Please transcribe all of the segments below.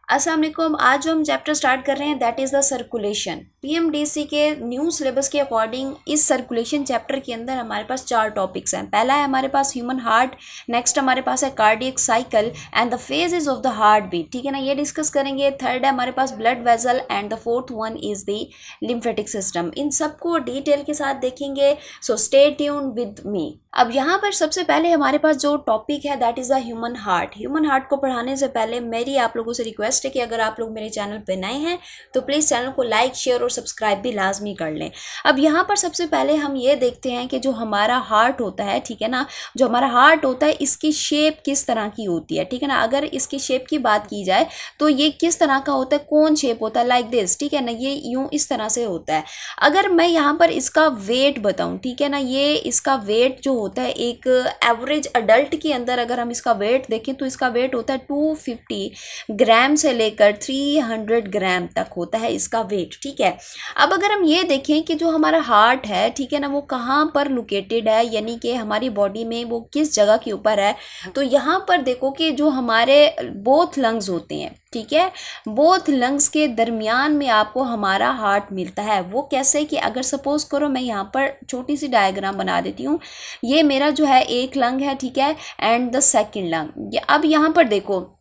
अस्सलाम वालेकुम। आज जो हम चैप्टर स्टार्ट कर रहे हैं that is the circulation. PMDC के न्यू सिलेबस के अकॉर्डिंग इस सर्कुलेशन चैप्टर के अंदर हमारे पास 4 टॉपिक्स हैं। पहला है हमारे पास ह्यूमन हार्ट, नेक्स्ट हमारे पास है cardiac cycle and the phases of the heart beat, ठीक है ना, ये डिस्कस करेंगे। थर्ड है हमारे पास blood vessel and the fourth one is the lymphatic system. इन सबको डिटेल के साथ देखेंगे, so stay tuned with me. अब यहाँ पर सबसे पहले हमारे पास जो टॉपिक है that is the human heart. Human heart को पढ़ाने से पहले मेरी आप लोगों से रिक्वेस्ट है कि अगर आप लोग मेरे चैनल पे नए हैं तो प्लीज़ चैनल को लाइक शेयर और सब्सक्राइब भी लाजमी कर लें। अब यहाँ पर सबसे पहले हम ये देखते हैं कि जो हमारा हार्ट होता है, ठीक है ना, जो हमारा हार्ट होता है इसकी शेप किस तरह की होती है, ठीक है ना। अगर इसकी शेप की बात की जाए तो ये किस तरह का होता है, कौन शेप होता है, लाइक दिस, ठीक है ना, ये यूँ इस तरह से होता है। अगर मैं यहाँ पर इसका वेट बताऊँ, ठीक है ना, ये इसका वेट जो होता है एक एवरेज अडल्ट के अंदर अगर हम इसका वेट देखें तो इसका वेट होता है 250 ग्राम से लेकर 300 ग्राम तक होता है इसका वेट, ठीक है। अब अगर हम ये देखें कि जो हमारा हार्ट है, ठीक है ना, वो कहाँ पर लोकेटेड है, यानी कि हमारी बॉडी में वो किस जगह के ऊपर है, तो यहाँ पर देखो कि जो हमारे बोथ लंग्स होते हैं, ठीक है, बोथ लंग्स के दरमियान में आपको हमारा हार्ट मिलता है। वो कैसे कि अगर सपोज करो मैं यहाँ पर छोटी सी डायग्राम बना देती हूँ। ये मेरा जो है एक लंग है, ठीक है, एंड द सेकंड लंग। अब यहाँ पर देखो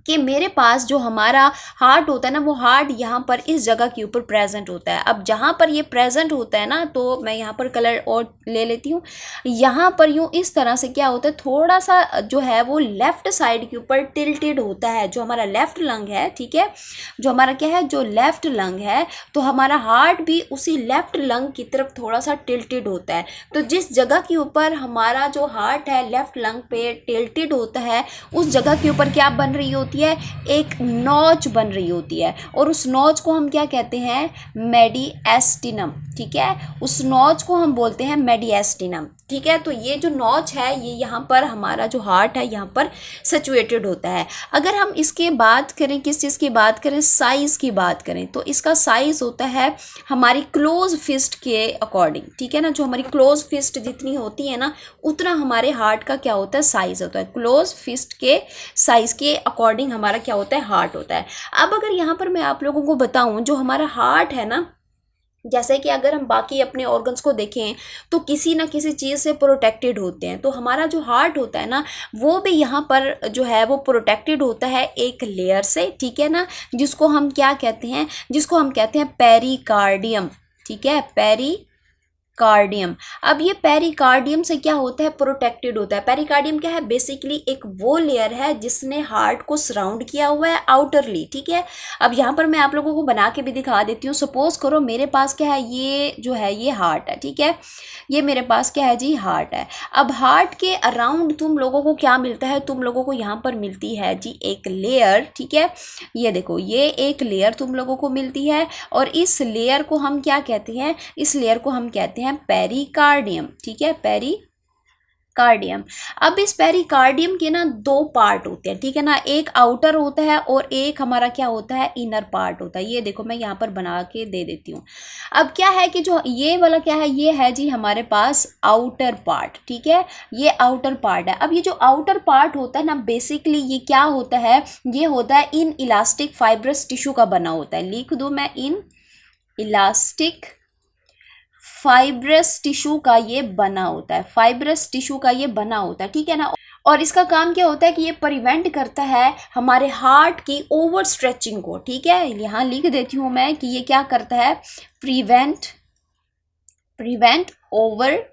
कि मेरे पास जो हमारा हार्ट होता है ना, वो हार्ट यहाँ पर इस जगह के ऊपर प्रेजेंट होता है। अब जहाँ पर ये प्रेजेंट होता है ना, तो मैं यहाँ पर कलर और ले लेती हूँ। यहाँ पर यूँ इस तरह से क्या होता है, थोड़ा सा जो है वो लेफ़्ट साइड के ऊपर टिल्टेड होता है। जो हमारा लेफ़्ट लंग है, ठीक है, जो हमारा क्या है, जो लेफ़्ट लंग है, तो हमारा हार्ट भी उसी लेफ़्ट लंग की तरफ थोड़ा सा टिल्टेड होता है। तो जिस जगह के ऊपर हमारा जो हार्ट है लेफ़्ट लंग पे टिल्टेड होता है, उस जगह के ऊपर क्या बन रही होती है, एक नॉच बन रही होती है, और उस नॉच को हम क्या कहते हैं, मेडिएस्टिनम, ठीक है, उस नॉच को हम बोलते हैं मेडिएस्टिनम, ठीक है। तो ये जो नॉच है ये यहाँ पर हमारा जो हार्ट है यहाँ पर सिचुएटेड होता है। अगर हम इसके बात करें, किस चीज़ की बात करें, साइज़ की बात करें, तो इसका साइज़ होता है हमारी क्लोज फिस्ट के अकॉर्डिंग, ठीक है ना। जो हमारी क्लोज फिस्ट जितनी होती है ना, उतना हमारे हार्ट का क्या होता है, साइज़ होता है। क्लोज फिस्ट के साइज़ के अकॉर्डिंग हमारा क्या होता है, हार्ट होता है। अब अगर यहाँ पर मैं आप लोगों को बताऊँ, जो हमारा हार्ट है ना, जैसे कि अगर हम बाकी अपने ऑर्गन्स को देखें तो किसी ना किसी चीज़ से प्रोटेक्टेड होते हैं, तो हमारा जो हार्ट होता है ना, वो भी यहाँ पर जो है वो प्रोटेक्टेड होता है एक लेयर से, ठीक है ना, जिसको हम क्या कहते हैं, जिसको हम कहते हैं पेरिकार्डियम, ठीक है, पेरिकार्डियम। अब ये पेरिकार्डियम से क्या होता है, प्रोटेक्टेड होता है। पेरिकार्डियम क्या है, बेसिकली एक वो लेयर है जिसने हार्ट को सराउंड किया हुआ है आउटरली, ठीक है। अब यहाँ पर मैं आप लोगों को बना के भी दिखा देती हूँ। सपोज करो मेरे पास क्या है, ये जो है ये हार्ट है, ठीक है, ये मेरे पास क्या है जी, हार्ट है। अब हार्ट के अराउंड तुम लोगों को क्या मिलता है, तुम लोगों को यहाँ पर मिलती है जी एक लेयर, ठीक है, ये देखो ये एक लेयर तुम लोगों को मिलती है, और इस लेयर को हम क्या कहते हैं, इस लेयर को हम कहते हैं पेरिकार्डियम, ठीक है, पेरिकार्डियम। अब इस पेरिकार्डियम के ना 2 पार्ट होते हैं, ठीक है ना, एक आउटर होता है और एक हमारा क्या होता है, इनर पार्ट होता है। ये देखो मैं यहाँ पर बना के दे देती हूँ। अब क्या है कि जो ये वाला क्या है, ये है जी हमारे पास आउटर पार्ट, ठीक है, ये आउटर पार्ट है। अब ये जो आउटर पार्ट होता है ना, बेसिकली ये क्या होता है, ये होता है इन इलास्टिक फाइब्रस टिश्यू का बना होता है। लिख दूँ मैं, इन इलास्टिक फाइब्रस टिश्यू का ये बना होता है, फाइब्रस टिश्यू का ये बना होता है, ठीक है ना। और इसका काम क्या होता है कि ये प्रिवेंट करता है हमारे हार्ट की ओवर स्ट्रेचिंग को, ठीक है, यहाँ लिख देती हूँ मैं कि ये क्या करता है, प्रिवेंट ओवर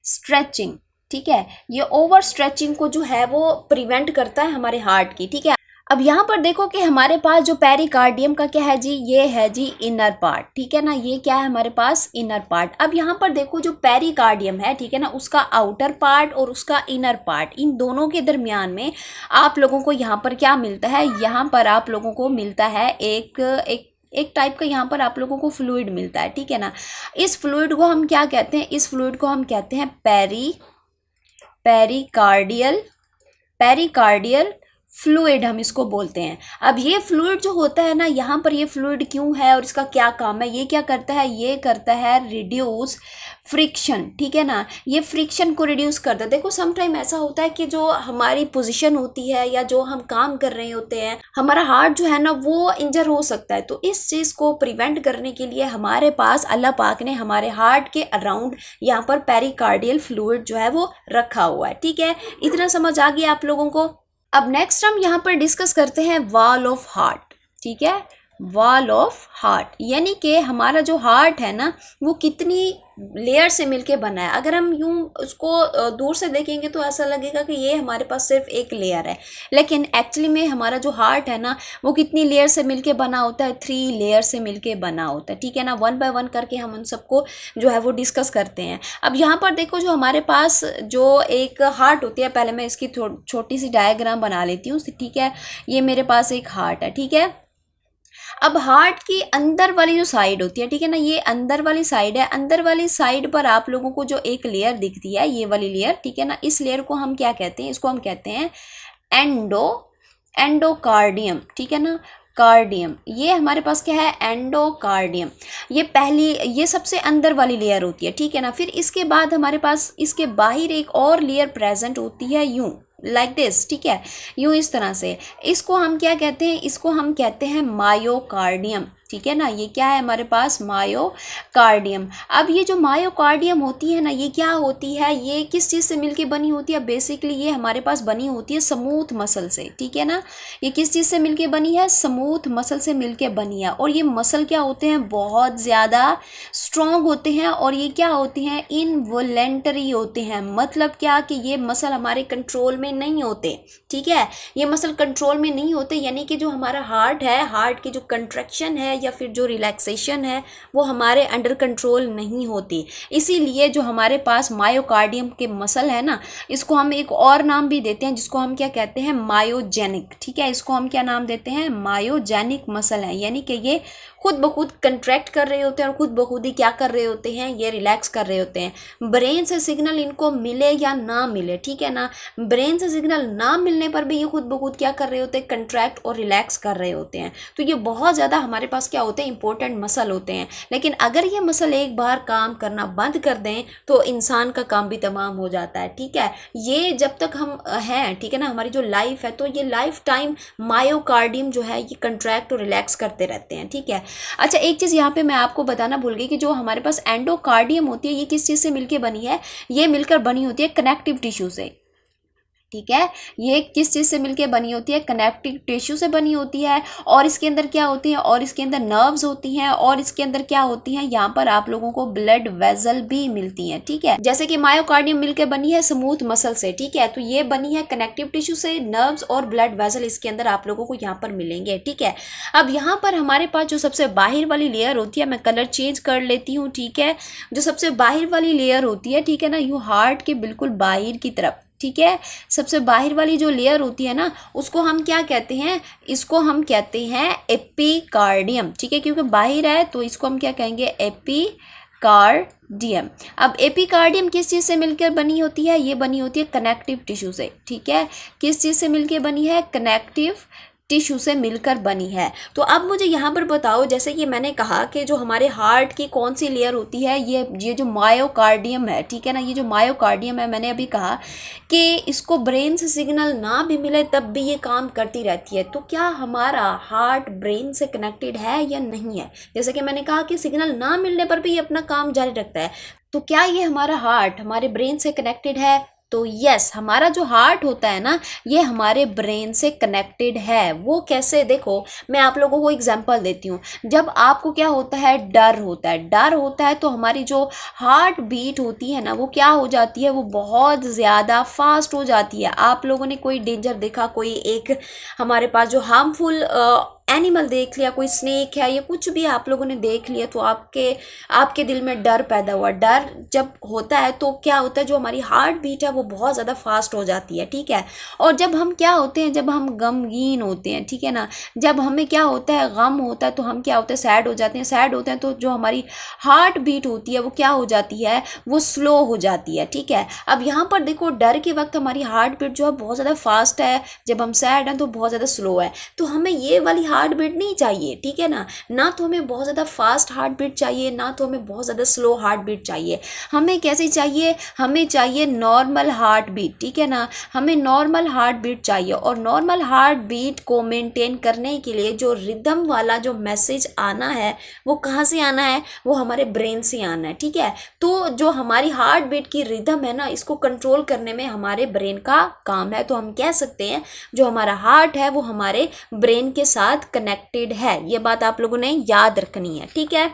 स्ट्रेचिंग, ठीक है, ये ओवर स्ट्रेचिंग को जो है वो प्रिवेंट करता है हमारे हार्ट की, ठीक है। अब यहाँ पर देखो कि हमारे पास जो पेरिकार्डियम का क्या है जी, ये है जी इनर पार्ट, ठीक है ना, ये क्या है हमारे पास, इनर पार्ट। अब यहाँ पर देखो जो पेरिकार्डियम है, ठीक है ना, उसका आउटर पार्ट और उसका इनर पार्ट, इन दोनों के दरमियान में आप लोगों को यहाँ पर क्या मिलता है, यहाँ पर आप लोगों को मिलता है एक टाइप का यहाँ पर आप लोगों को फ्लूइड मिलता है, ठीक है ना। इस फ्लूइड को हम क्या कहते हैं, इस फ्लूइड को हम कहते हैं पेरिकार्डियल फ्लूइड हम इसको बोलते हैं। अब ये फ्लूइड जो होता है ना, यहाँ पर ये फ्लूइड क्यों है और इसका क्या काम है, ये क्या करता है, ये करता है रिड्यूस फ्रिक्शन, ठीक है ना, ये फ्रिक्शन को रिड्यूस करता है। देखो समटाइम ऐसा होता है कि जो हमारी पोजीशन होती है या जो हम काम कर रहे होते हैं, हमारा हार्ट जो है ना वो इंजर हो सकता है। तो इस चीज़ को प्रिवेंट करने के लिए हमारे पास अल्लाह पाक ने हमारे हार्ट के अराउंड यहाँ पर पेरिकार्डियल फ्लूइड जो है वो रखा हुआ है, ठीक है। इतना समझ आ गया आप लोगों को। अब नेक्स्ट हम यहाँ पर डिस्कस करते हैं वॉल ऑफ हार्ट, ठीक है। वॉल ऑफ हार्ट यानी कि हमारा जो हार्ट है ना वो कितनी लेयर से मिलके बना है। अगर हम यूं उसको दूर से देखेंगे तो ऐसा लगेगा कि ये हमारे पास सिर्फ एक लेयर है, लेकिन एक्चुअली में हमारा जो हार्ट है ना वो कितनी लेयर से मिलके बना होता है, 3 लेयर से मिलके बना होता है, ठीक है ना। 1 बाय 1 करके हम उन सबको जो है वो डिस्कस करते हैं। अब यहाँ पर देखो जो हमारे पास जो एक हार्ट होती है, पहले मैं इसकी छोटी सी डायग्राम बना लेती हूँ, ठीक है। ये मेरे पास एक हार्ट है, ठीक है। अब हार्ट की अंदर वाली जो साइड होती है, ठीक है ना, ये अंदर वाली साइड है। अंदर वाली साइड पर आप लोगों को जो एक लेयर दिखती है, ये वाली लेयर, ठीक है ना, इस लेयर को हम क्या कहते हैं, इसको हम कहते हैं एंडोकार्डियम, ठीक है ना, कार्डियम। ये हमारे पास क्या है, एंडोकार्डियम। ये सबसे अंदर वाली लेयर होती है, ठीक है ना। फिर इसके बाद हमारे पास इसके बाहर एक और लेयर प्रेजेंट होती है, यूं लाइक दिस, ठीक है, यूं इस तरह से। इसको हम क्या कहते हैं, इसको हम कहते हैं मायोकार्डियम, ठीक है ना। ये क्या है हमारे पास, मायोकार्डियम। अब ये जो मायोकार्डियम होती है ना, ये क्या होती है, ये किस चीज़ से मिलके बनी होती है, बेसिकली ये हमारे पास बनी होती है स्मूथ मसल से, ठीक है ना। ये किस चीज़ से मिलके बनी है, स्मूथ मसल से मिलके बनी है। और ये मसल क्या होते हैं, बहुत ज़्यादा स्ट्रॉन्ग होते हैं और ये क्या होती हैं, इनवॉलेंटरी होते हैं। मतलब क्या कि ये मसल हमारे कंट्रोल में नहीं होते, ठीक है। ये मसल कंट्रोल में नहीं होते यानी कि जो हमारा हार्ट है, हार्ट की जो कंट्रैक्शन है या फिर जो रिलैक्सेशन है वो हमारे अंडर कंट्रोल नहीं होती। इसीलिए जो हमारे पास मायोकार्डियम के मसल है ना, इसको हम एक और नाम भी देते हैं जिसको हम क्या कहते हैं, मायोजेनिक, ठीक है। इसको हम क्या नाम देते हैं, मायोजेनिक मसल है। यानी कि ये खुद ब खुद कंट्रैक्ट कर रहे होते हैं और खुद ब खुद ही क्या कर रहे होते हैं, ये रिलैक्स कर रहे होते हैं। ब्रेन से सिग्नल इनको मिले या ना मिले, ठीक है ना, ब्रेन से सिग्नल ना मिलने पर भी ये खुद ब खुद क्या कर रहे होते हैं, कंट्रैक्ट और रिलैक्स कर रहे होते हैं। तो ये बहुत ज़्यादा हमारे पास क्या होते हैं, इंपॉर्टेंट मसल होते हैं। लेकिन अगर ये मसल एक बार काम करना बंद कर दें तो इंसान का काम भी तमाम हो जाता है, ठीक है। ये जब तक हम हैं, ठीक है ना, हमारी जो लाइफ है, तो ये लाइफ टाइम मायोकार्डियम जो है ये कंट्रैक्ट और रिलैक्स करते रहते हैं, ठीक है। अच्छा, एक चीज़ यहाँ पे मैं आपको बताना भूल गई कि जो हमारे पास एंडोकार्डियम होती है ये किस चीज़ से मिलकर बनी है, ये मिलकर बनी होती है कनेक्टिव टिश्यू से, ठीक है। ये किस चीज़ से मिलके बनी होती है, कनेक्टिव टिश्यू से बनी होती है। और इसके अंदर क्या होती है, और इसके अंदर नर्व्स होती हैं, और इसके अंदर क्या होती हैं, यहाँ पर आप लोगों को ब्लड वेजल भी मिलती हैं, ठीक है। जैसे कि मायोकार्डियम मिलकर बनी है स्मूथ मसल से, ठीक है, तो ये बनी है कनेक्टिव टिश्यू से। नर्व्स और ब्लड वेजल इसके अंदर आप लोगों को यहाँ पर मिलेंगे, ठीक है। अब यहाँ पर हमारे पास जो सबसे बाहर वाली लेयर होती है, मैं कलर चेंज कर लेती हूँ, ठीक है। जो सबसे बाहर वाली लेयर होती है, ठीक है ना, यू हार्ट के बिल्कुल बाहर की तरफ, ठीक है, सबसे बाहर वाली जो लेयर होती है ना उसको हम क्या कहते हैं, इसको हम कहते हैं एपिकार्डियम, ठीक है, क्योंकि बाहर है तो इसको हम क्या कहेंगे, एपिकार्डियम। अब एपिकार्डियम किस चीज़ से मिलकर बनी होती है, ये बनी होती है कनेक्टिव टिश्यू से, ठीक है। किस चीज़ से मिलकर बनी है, कनेक्टिव टिश्यू से मिलकर बनी है। तो अब मुझे यहाँ पर बताओ, जैसे कि मैंने कहा कि जो हमारे हार्ट की कौन सी लेयर होती है, ये जो मायोकार्डियम है, ठीक है ना, ये जो मायोकार्डियम है, मैंने अभी कहा कि इसको ब्रेन से सिग्नल ना भी मिले तब भी ये काम करती रहती है। तो क्या हमारा हार्ट ब्रेन से कनेक्टेड है या नहीं है? जैसे कि मैंने कहा कि सिग्नल ना मिलने पर भी ये अपना काम जारी रखता है। तो क्या ये हमारा हार्ट हमारे ब्रेन से कनेक्टेड है? तो यस, हमारा जो हार्ट होता है ना ये हमारे ब्रेन से कनेक्टेड है। वो कैसे, देखो मैं आप लोगों को एग्जांपल देती हूँ। जब आपको क्या होता है, डर होता है तो हमारी जो हार्ट बीट होती है ना वो क्या हो जाती है, वो बहुत ज़्यादा फास्ट हो जाती है। आप लोगों ने कोई डेंजर देखा, कोई एक हमारे पास जो हार्मफुल एनिमल देख लिया, कोई स्नेक है या कुछ भी आप लोगों ने देख लिया, तो आपके दिल में डर पैदा हुआ। डर जब होता है तो क्या होता है, जो हमारी हार्ट बीट है वो बहुत ज़्यादा फास्ट हो जाती है, ठीक है। और जब हम क्या होते हैं, जब हम गमगीन होते हैं, ठीक है ना, जब हमें क्या होता है, गम होता है, तो हम क्या होते हैं, सैड हो जाते हैं। सैड होते हैं तो जो हमारी हार्ट बीट होती है वो क्या हो जाती है, वो स्लो हो जाती है, ठीक है। अब यहाँ पर देखो, डर के वक्त हमारी हार्ट बीट जो है बहुत ज़्यादा फास्ट है, जब हम सैड हैं तो बहुत ज़्यादा स्लो है। तो हमें ये वाली हार्ट बीट नहीं चाहिए, ठीक है ना तो हमें बहुत ज़्यादा फास्ट हार्ट बीट चाहिए, ना तो हमें बहुत ज़्यादा स्लो हार्ट बीट चाहिए। हमें कैसी चाहिए, हमें चाहिए नॉर्मल हार्ट बीट, ठीक है ना, हमें नॉर्मल हार्ट बीट चाहिए। और नॉर्मल हार्ट बीट को मेंटेन करने के लिए जो रिदम वाला जो मैसेज आना है वो कहाँ से आना है, वो हमारे ब्रेन से आना है, ठीक है। तो जो हमारी हार्ट बीट की रिदम है ना, इसको कंट्रोल करने में हमारे ब्रेन का काम है। तो हम कह सकते हैं जो हमारा हार्ट है वो हमारे ब्रेन के साथ कनेक्टेड है। ये बात आप लोगों ने याद रखनी है, ठीक है।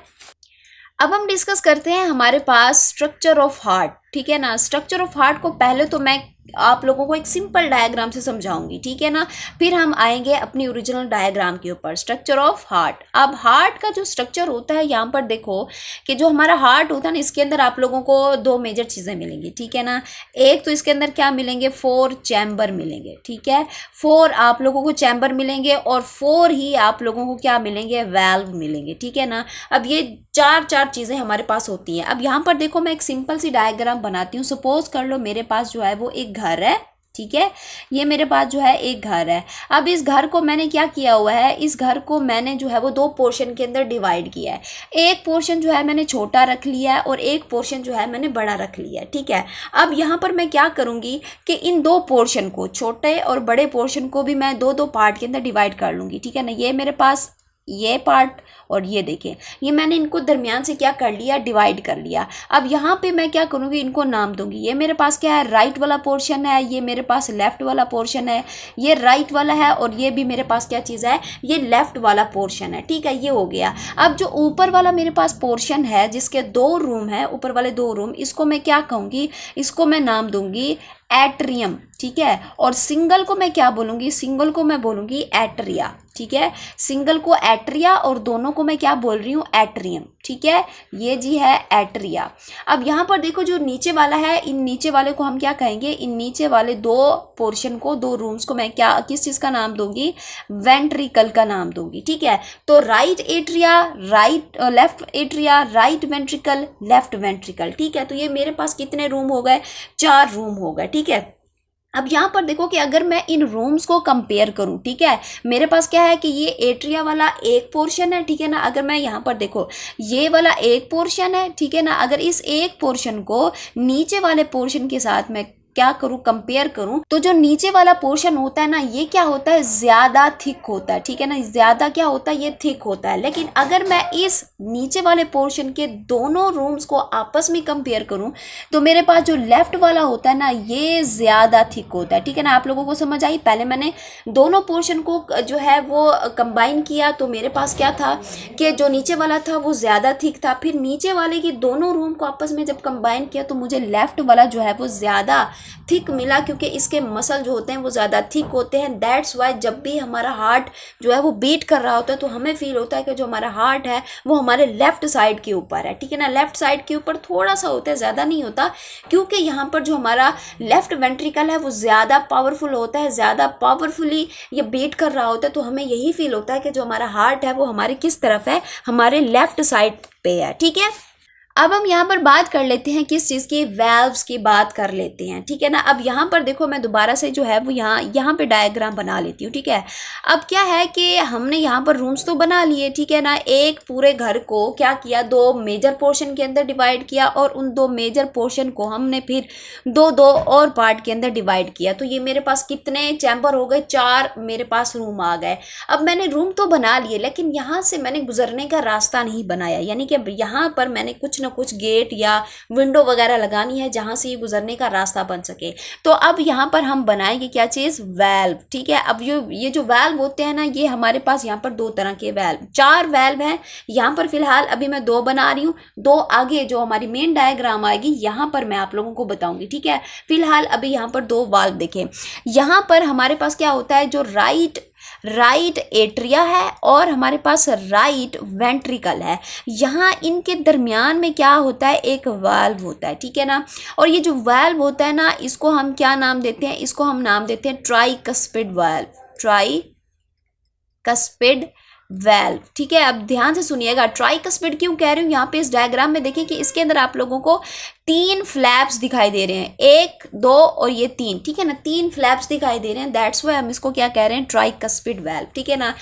अब हम डिस्कस करते हैं हमारे पास स्ट्रक्चर ऑफ हार्ट, ठीक है ना। स्ट्रक्चर ऑफ हार्ट को पहले तो मैं आप लोगों को एक सिंपल डायग्राम से समझाऊंगी, ठीक है ना, फिर हम आएंगे अपनी ओरिजिनल डायग्राम के ऊपर। स्ट्रक्चर ऑफ हार्ट, अब हार्ट का जो स्ट्रक्चर होता है, यहाँ पर देखो कि जो हमारा हार्ट होता है ना, इसके अंदर आप लोगों को दो मेजर चीज़ें मिलेंगी, ठीक है ना। एक तो इसके अंदर क्या मिलेंगे, 4 चैम्बर मिलेंगे, ठीक है। 4 आप लोगों को चैम्बर मिलेंगे और 4 ही आप लोगों को क्या मिलेंगे, वैल्व मिलेंगे, ठीक है ना। अब ये चार चीज़ें हमारे पास होती हैं। अब यहाँ पर देखो, मैं एक सिंपल सी डायग्राम बनाती हूँ। सपोज कर लो मेरे पास जो है वो एक घर है, ठीक है। ये मेरे पास जो है एक घर है। अब इस घर को मैंने क्या किया हुआ है, इस घर को मैंने जो है वो 2 पोर्शन के अंदर डिवाइड किया है। एक पोर्शन जो है मैंने छोटा रख लिया है और एक पोर्शन जो है मैंने बड़ा रख लिया है, ठीक है। अब यहाँ पर मैं क्या करूँगी कि इन 2 पोर्शन को, छोटे और बड़े पोर्शन को भी मैं 2-2 पार्ट के अंदर डिवाइड कर लूँगी, ठीक है ना। ये मेरे पास ये पार्ट और ये देखें, ये मैंने इनको दरमियान से क्या कर लिया, डिवाइड कर लिया। अब यहाँ पे मैं क्या करूँगी, इनको नाम दूंगी। ये मेरे पास क्या है, राइट वाला पोर्शन है, ये मेरे पास लेफ्ट वाला पोर्शन है। ये राइट वाला है और ये भी मेरे पास क्या चीज़ है, ये लेफ्ट वाला पोर्शन है, ठीक है। ये हो गया। अब जो ऊपर वाला मेरे पास पोर्शन है, जिसके 2 रूम है, ऊपर वाले 2 रूम, इसको मैं क्या कहूँगी, इसको मैं नाम दूंगी एट्रियम, ठीक है। और सिंगल को मैं क्या बोलूँगी, सिंगल को मैं बोलूँगी एट्रिया, ठीक है। सिंगल को एट्रिया और दोनों को मैं क्या बोल रही हूँ, एट्रियम, ठीक है। ये जी है एट्रिया। अब यहाँ पर देखो, जो नीचे वाला है, इन नीचे वाले को हम क्या कहेंगे, इन नीचे वाले 2 पोर्शन को, 2 रूम्स को मैं क्या, किस चीज़ का नाम दूंगी, वेंट्रिकल का नाम दूंगी, ठीक है। तो right atria, left atria, right ventricle, left ventricle, ठीक है। तो ये मेरे पास कितने रूम हो गए, 4 रूम हो गए, ठीक है। अब यहाँ पर देखो कि अगर मैं इन रूम्स को कंपेयर करूँ, ठीक है, मेरे पास क्या है कि ये एट्रिया वाला एक पोर्शन है, ठीक है ना। अगर मैं यहाँ पर देखो, ये वाला एक पोर्शन है, ठीक है ना। अगर इस एक पोर्शन को नीचे वाले पोर्शन के साथ मैं क्या करूं, कंपेयर करूं, तो जो नीचे वाला पोर्शन होता है ना, ये क्या होता है, ज्यादा थिक होता है, ठीक है ना। ज्यादा क्या होता है, ये थिक होता है। लेकिन अगर मैं इस नीचे वाले पोर्शन के दोनों रूम्स को आपस में कंपेयर करूं, तो मेरे पास जो लेफ्ट वाला होता है ना, ये ज्यादा थिक होता है, ठीक है ना। आप लोगों को समझ आई। पहले मैंने दोनों पोर्शन को जो है वो कंबाइन किया, तो मेरे पास क्या था कि जो नीचे वाला था वो ज्यादा थिक था। फिर नीचे वाले की दोनों रूम को आपस में जब कंबाइन किया, तो मुझे लेफ्ट वाला जो है वो ज्यादा थिक मिला, क्योंकि इसके मसल जो होते हैं वो ज़्यादा थिक होते हैं। दैट्स वाई जब भी हमारा हार्ट जो है वो बीट कर रहा होता है, तो हमें फील होता है कि जो हमारा हार्ट है वो हमारे लेफ्ट साइड के ऊपर है, ठीक है ना। लेफ्ट साइड के ऊपर थोड़ा सा होता है, ज़्यादा नहीं होता, क्योंकि यहाँ पर जो हमारा लेफ्ट वेंट्रिकल है वो ज़्यादा पावरफुल होता है, ज़्यादा पावरफुली ये बीट कर रहा होता है। तो हमें यही फील होता है कि जो हमारा हार्ट है वो हमारे किस तरफ है, हमारे लेफ्ट साइड पे है, ठीक है। अब हम यहाँ पर बात कर लेते हैं किस चीज़ की, वैल्व्स की बात कर लेते हैं, ठीक है ना। अब यहाँ पर देखो, मैं दोबारा से जो है वो यहाँ पे डायग्राम बना लेती हूँ, ठीक है। अब क्या है कि हमने यहाँ पर रूम्स तो बना लिए, ठीक है ना। एक पूरे घर को क्या किया, 2 मेजर पोर्शन के अंदर डिवाइड किया और उन 2 मेजर पोर्शन को हमने फिर 2-2 और पार्ट के अंदर डिवाइड किया। तो ये मेरे पास कितने चैम्बर हो गए, 4 मेरे पास रूम आ गए। अब मैंने रूम तो बना लिए, लेकिन यहाँ से मैंने गुजरने का रास्ता नहीं बनाया, यानी कि यहाँ पर मैंने कुछ गेट या विंडो वगैरह लगानी है जहां से ये गुजरने का रास्ता बन सके। तो अब यहाँ पर हम बनाएंगे क्या चीज, वैल्व, ठीक है। अब ये जो वैल्व होते हैं ना, ये हमारे पास यहाँ पर 2 तरह के वैल्व, 4 वैल्व हैं यहाँ पर। फिलहाल अभी मैं 2 बना रही हूँ, 2 आगे जो हमारी मेन डायग्राम आएगी यहाँ पर मैं आप लोगों को बताऊंगी, ठीक है। फिलहाल अभी यहाँ पर 2 वाल्व देखें। यहाँ पर हमारे पास क्या होता है, जो राइट राइट एट्रिया है और हमारे पास राइट वेंट्रिकल है। यहाँ इनके दरमियान में क्या होता है, एक वाल्व होता है, ठीक है ना। और ये जो वाल्व होता है ना, इसको हम क्या नाम देते हैं, इसको हम नाम देते हैं ट्राइकस्पिड वाल्व, ट्राइकस्पिड वेल्व, ठीक है। अब ध्यान से सुनिएगा, ट्राइकस्पिड क्यों कह रही हूँ, यहाँ पे इस डायग्राम में देखिए कि इसके अंदर आप लोगों को 3 फ्लैप्स दिखाई दे रहे हैं, 1 2 और ये 3, ठीक है ना, 3 फ्लैप्स दिखाई दे रहे हैं, दैट्स वाई हम इसको क्या कह रहे हैं, ट्राइकस्पिड वेल्व, ठीक है ना।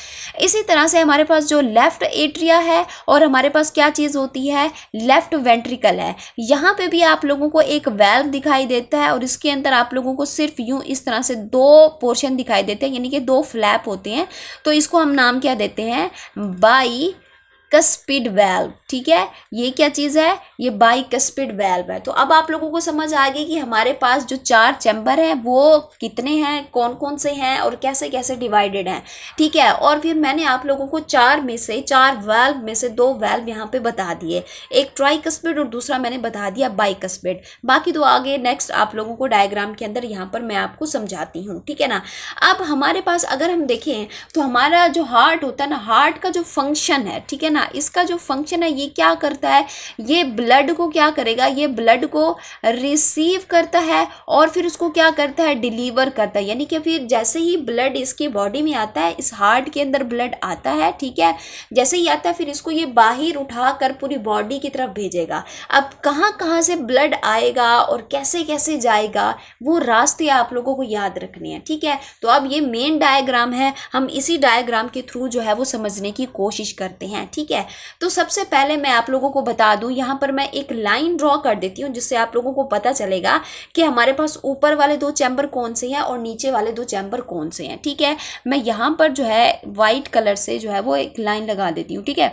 इसी तरह से हमारे पास जो लेफ्ट एट्रिया है और हमारे पास क्या चीज़ होती है, लेफ्ट वेंट्रिकल है। यहाँ पे भी आप लोगों को एक वेल्व दिखाई देता है और इसके अंदर आप लोगों को सिर्फ यूं इस तरह से 2 पोर्शन दिखाई देते हैं, यानी कि 2 फ्लैप होते हैं। तो इसको हम नाम क्या देते हैं, बाइकस्पिड वेल्व, ठीक है। ये क्या चीज़ है, ये बाइकस्पिड वेल्व है। तो अब आप लोगों को समझ आ गई कि हमारे पास जो 4 चैम्बर हैं वो कितने हैं, कौन कौन से हैं और कैसे कैसे डिवाइडेड हैं, ठीक है। और फिर मैंने आप लोगों को 4 वेल्व में से 2 वेल्व यहाँ पे बता दिए, एक ट्राइकस्पिड और दूसरा मैंने बता दिया बाइकस्पिड। बाकी तो आगे नेक्स्ट आप लोगों को डायग्राम के अंदर यहाँ पर मैं आपको समझाती हूँ, ठीक है ना। अब हमारे पास अगर हम देखें तो हमारा जो हार्ट होता है ना, हार्ट का जो फंक्शन है, ठीक है ना, इसका जो फंक्शन है ये क्या करता है, ये ब्लड को क्या करेगा, ये ब्लड को रिसीव करता है और फिर उसको क्या करता है, डिलीवर करता है। यानी कि फिर जैसे ही ब्लड इसकी बॉडी में आता है, इस हार्ट के अंदर ब्लड आता है, ठीक है, जैसे ही आता है फिर इसको ये बाहर उठाकर पूरी बॉडी की तरफ भेजेगा। अब कहाँ कहाँ से ब्लड आएगा और कैसे कैसे जाएगा, वो रास्ते आप लोगों को याद रखने हैं, ठीक है। तो अब ये मेन डायग्राम है, हम इसी डायग्राम के थ्रू जो है वो समझने की कोशिश करते हैं, ठीक है। तो सबसे पहले मैं आप लोगों को बता दूं, यहाँ पर मैं एक लाइन ड्रॉ कर देती हूँ जिससे आप लोगों को पता चलेगा कि हमारे पास ऊपर वाले 2 चैम्बर कौन से हैं और नीचे वाले 2 चैम्बर कौन से हैं, ठीक है। मैं यहाँ पर जो है वाइट कलर से जो है वो एक लाइन लगा देती हूँ, ठीक है।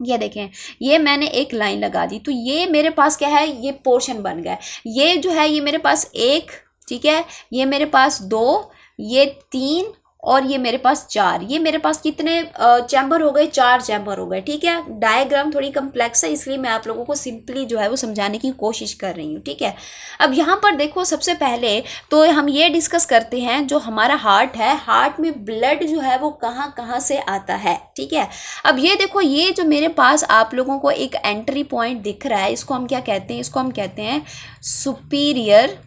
ये देखें, ये मैंने एक लाइन लगा दी, तो ये मेरे पास क्या है, ये पोर्शन बन गया। ये जो है ये मेरे पास 1, ठीक है, ये मेरे पास 2, ये 3 और ये मेरे पास 4। ये मेरे पास कितने चैम्बर हो गए, 4 चैम्बर हो गए, ठीक है। डायग्राम थोड़ी कम्प्लेक्स है इसलिए मैं आप लोगों को सिंपली जो है वो समझाने की कोशिश कर रही हूँ, ठीक है। अब यहाँ पर देखो, सबसे पहले तो हम ये डिस्कस करते हैं, जो हमारा हार्ट है, हार्ट में ब्लड जो है वो कहाँ कहाँ से आता है, ठीक है। अब ये देखो, ये जो मेरे पास आप लोगों को एक एंट्री पॉइंट दिख रहा है, इसको हम क्या कहते हैं, इसको हम कहते हैं सुपीरियर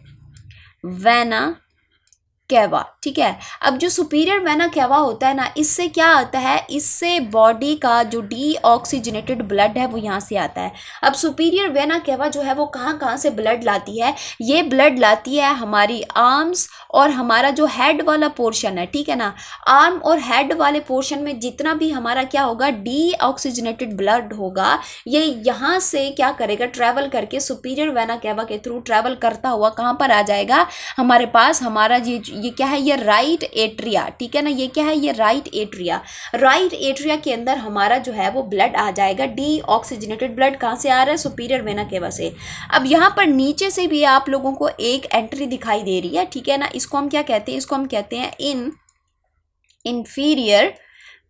वेना कैवा, ठीक है। अब जो सुपीरियर वेना कैवा होता है ना, इससे क्या आता है, इससे बॉडी का जो डीऑक्सीजनेटेड ब्लड है वो यहाँ से आता है। अब सुपीरियर वेना कैवा जो है वो कहाँ कहाँ से ब्लड लाती है, ये ब्लड लाती है हमारी आर्म्स और हमारा जो हेड वाला पोर्शन है, ठीक है ना। आर्म और हेड वाले पोर्शन में जितना भी हमारा क्या होगा, डीऑक्सीजनेटेड ब्लड होगा, ये यहाँ से क्या करेगा, ट्रैवल करके सुपीरियर वेना कैवा के थ्रू ट्रैवल करता हुआ कहाँ पर आ जाएगा, हमारे पास हमारा ये क्या है, ये राइट एट्रिया, ठीक है ना। ये क्या है, ये राइट एट्रिया। राइट एट्रिया के अंदर हमारा जो है वो ब्लड आ जाएगा, डीऑक्सीजनेटेड ब्लड कहाँ से आ रहा है, सुपीरियर वेना कैवा से। अब यहाँ पर नीचे से भी आप लोगों को एक एंट्री दिखाई दे रही है, ठीक है ना। इसको हम क्या कहते हैं, इसको हम कहते हैं इंफीरियर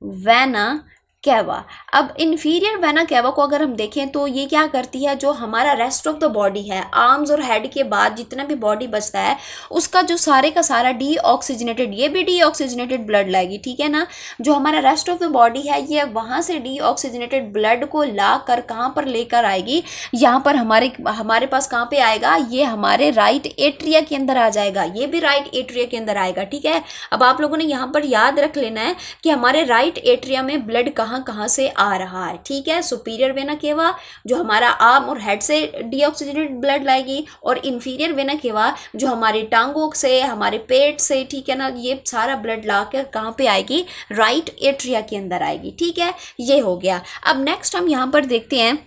वेना कैवा। अब इन्फीरियर वेना कैवा को अगर हम देखें तो ये क्या करती है, जो हमारा रेस्ट ऑफ द बॉडी है, आर्म्स और हेड के बाद जितना भी बॉडी बचता है उसका जो सारे का सारा डीऑक्सीजनेटेड, ये भी डीऑक्सीजनेटेड ब्लड लाएगी, ठीक है ना। जो हमारा रेस्ट ऑफ द बॉडी है ये वहाँ से डीऑक्सीजनेटेड ब्लड को ला कर कहाँ पर लेकर आएगी, यहाँ पर हमारे पास कहाँ पे आएगा, ये हमारे राइट एट्रिया के अंदर आ जाएगा, ये भी राइट एट्रिया के अंदर आएगा, ठीक है। अब आप लोगों ने यहाँ पर याद रख लेना है कि हमारे राइट एट्रिया में ब्लड कहाँ से आ रहा है, ठीक है। सुपीरियर वेना केवा जो हमारा आर्म और हेड से डीऑक्सीजनेटेड ब्लड लाएगी, और इंफीरियर वेना केवा जो हमारे टांगों से, हमारे पेट से, ठीक है ना, ये सारा ब्लड लाकर कहाँ पे आएगी, राइट एट्रिया के अंदर आएगी, ठीक है। ये हो गया। अब नेक्स्ट हम यहाँ पर देखते हैं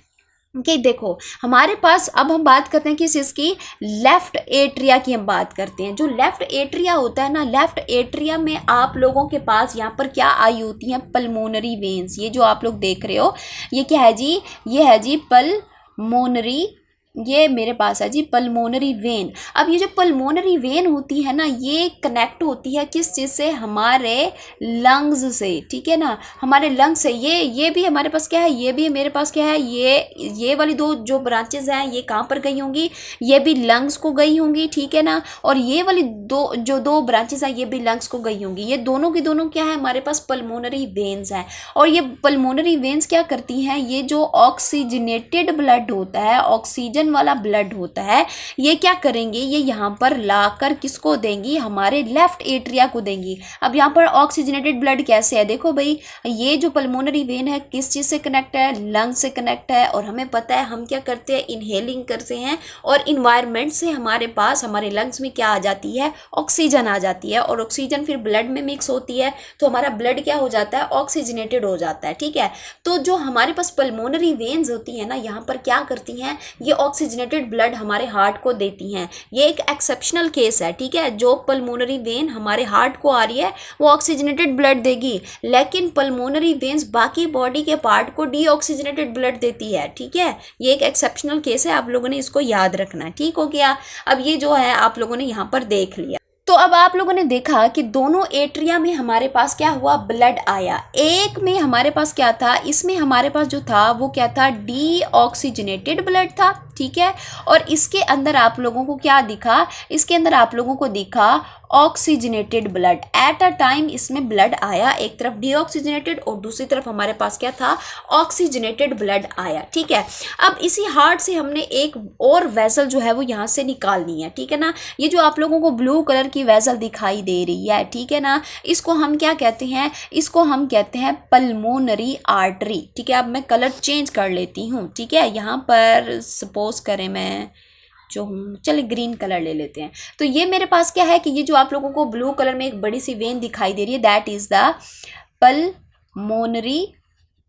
कि देखो हमारे पास, अब हम बात करते हैं किस इसकी, लेफ्ट एट्रिया की हम बात करते हैं। जो लेफ्ट एट्रिया होता है ना, लेफ्ट एट्रिया में आप लोगों के पास यहाँ पर क्या आई होती हैं, पल्मोनरी वेन्स। ये जो आप लोग देख रहे हो ये क्या है जी, ये है जी पल्मोनरी ये मेरे पास है जी पल्मोनरी वेन। अब ये जो पल्मोनरी वेन होती है ना, ये कनेक्ट होती है किस चीज़ से, हमारे लंग्स से, ठीक है ना, हमारे लंग्स से। ये भी हमारे पास क्या है, ये भी मेरे पास क्या है, ये वाली दो जो ब्रांचेज हैं ये कहाँ पर गई होंगी, ये भी लंग्स को गई होंगी, ठीक है ना। और ये वाली दो ब्रांचेज हैं ये भी लंग्स को गई होंगी। ये दोनों की दोनों क्या है, हमारे पास पल्मोनरी वेन्स हैं। और ये पल्मोनरी वेन्स क्या करती हैं, ये जो ऑक्सीजनेटेड ब्लड होता है, ऑक्सीजन वाला ब्लड होता है, ये क्या करेंगे, ये यहाँ पर लाकर किसको देंगी, हमारे लेफ्ट एट्रिया को देंगी। अब यहाँ पर ऑक्सीजनेटेड ब्लड कैसे है, देखो भाई, ये जो पल्मोनरी वेन है किस चीज़ से कनेक्ट है, लंग से कनेक्ट है। और हमें पता है हम क्या करते हैं, इनहेलिंग करते हैं, और इन्वायरमेंट से हमारे पास हमारे लंग्स में क्या आ जाती है, ऑक्सीजन आ जाती है। और ऑक्सीजन फिर ब्लड में मिक्स होती है, तो हमारा ब्लड क्या हो जाता है, ऑक्सीजनेटेड हो जाता है, ठीक है। तो जो हमारे पास पल्मोनरी वेन्स होती है ना, यहाँ पर क्या करती हैं, ये ऑक्सीजनेटेड ब्लड हमारे हार्ट को देती हैं। ये एक एक्सेप्शनल केस है, ठीक है। जो पल्मोनरी वेन हमारे हार्ट को आ रही है वो ऑक्सीजनेटेड ब्लड देगी, लेकिन पल्मोनरी वेन्स बाकी बॉडी के पार्ट को डीऑक्सीजनेटेड ब्लड देती है, ठीक है। ये एक एक्सेप्शनल केस है, आप लोगों ने इसको याद रखना है, ठीक हो गया। अब ये जो है आप लोगों ने यहाँ पर देख लिया। तो अब आप लोगों ने देखा कि दोनों एट्रिया में हमारे पास क्या हुआ, ब्लड आया। एक में हमारे पास क्या था, इसमें हमारे पास जो था वो क्या था, डीऑक्सीजनेटेड ब्लड था, ठीक है। और इसके अंदर आप लोगों को क्या दिखा, इसके अंदर आप लोगों को दिखा oxygenated blood. At a time इसमें ब्लड आया, एक तरफ डीऑक्सीजनेटेड और दूसरी तरफ हमारे पास क्या था, ऑक्सीजनेटेड ब्लड आया, ठीक है। अब इसी हार्ट से हमने एक और वेसल जो है वो यहाँ से निकालनी है, ठीक है ना। ये जो आप लोगों को ब्लू कलर की वेसल दिखाई दे रही है, ठीक है ना, इसको हम क्या कहते हैं, इसको हम कहते हैं पल्मोनरी आर्टरी, ठीक है। अब मैं कलर चेंज कर लेती हूँ, ठीक है। यहाँ पर सपोज करें मैं जो हूँ, चले ग्रीन कलर ले लेते हैं। तो ये मेरे पास क्या है कि ये जो आप लोगों को ब्लू कलर में एक बड़ी सी वेन दिखाई दे रही है, that is the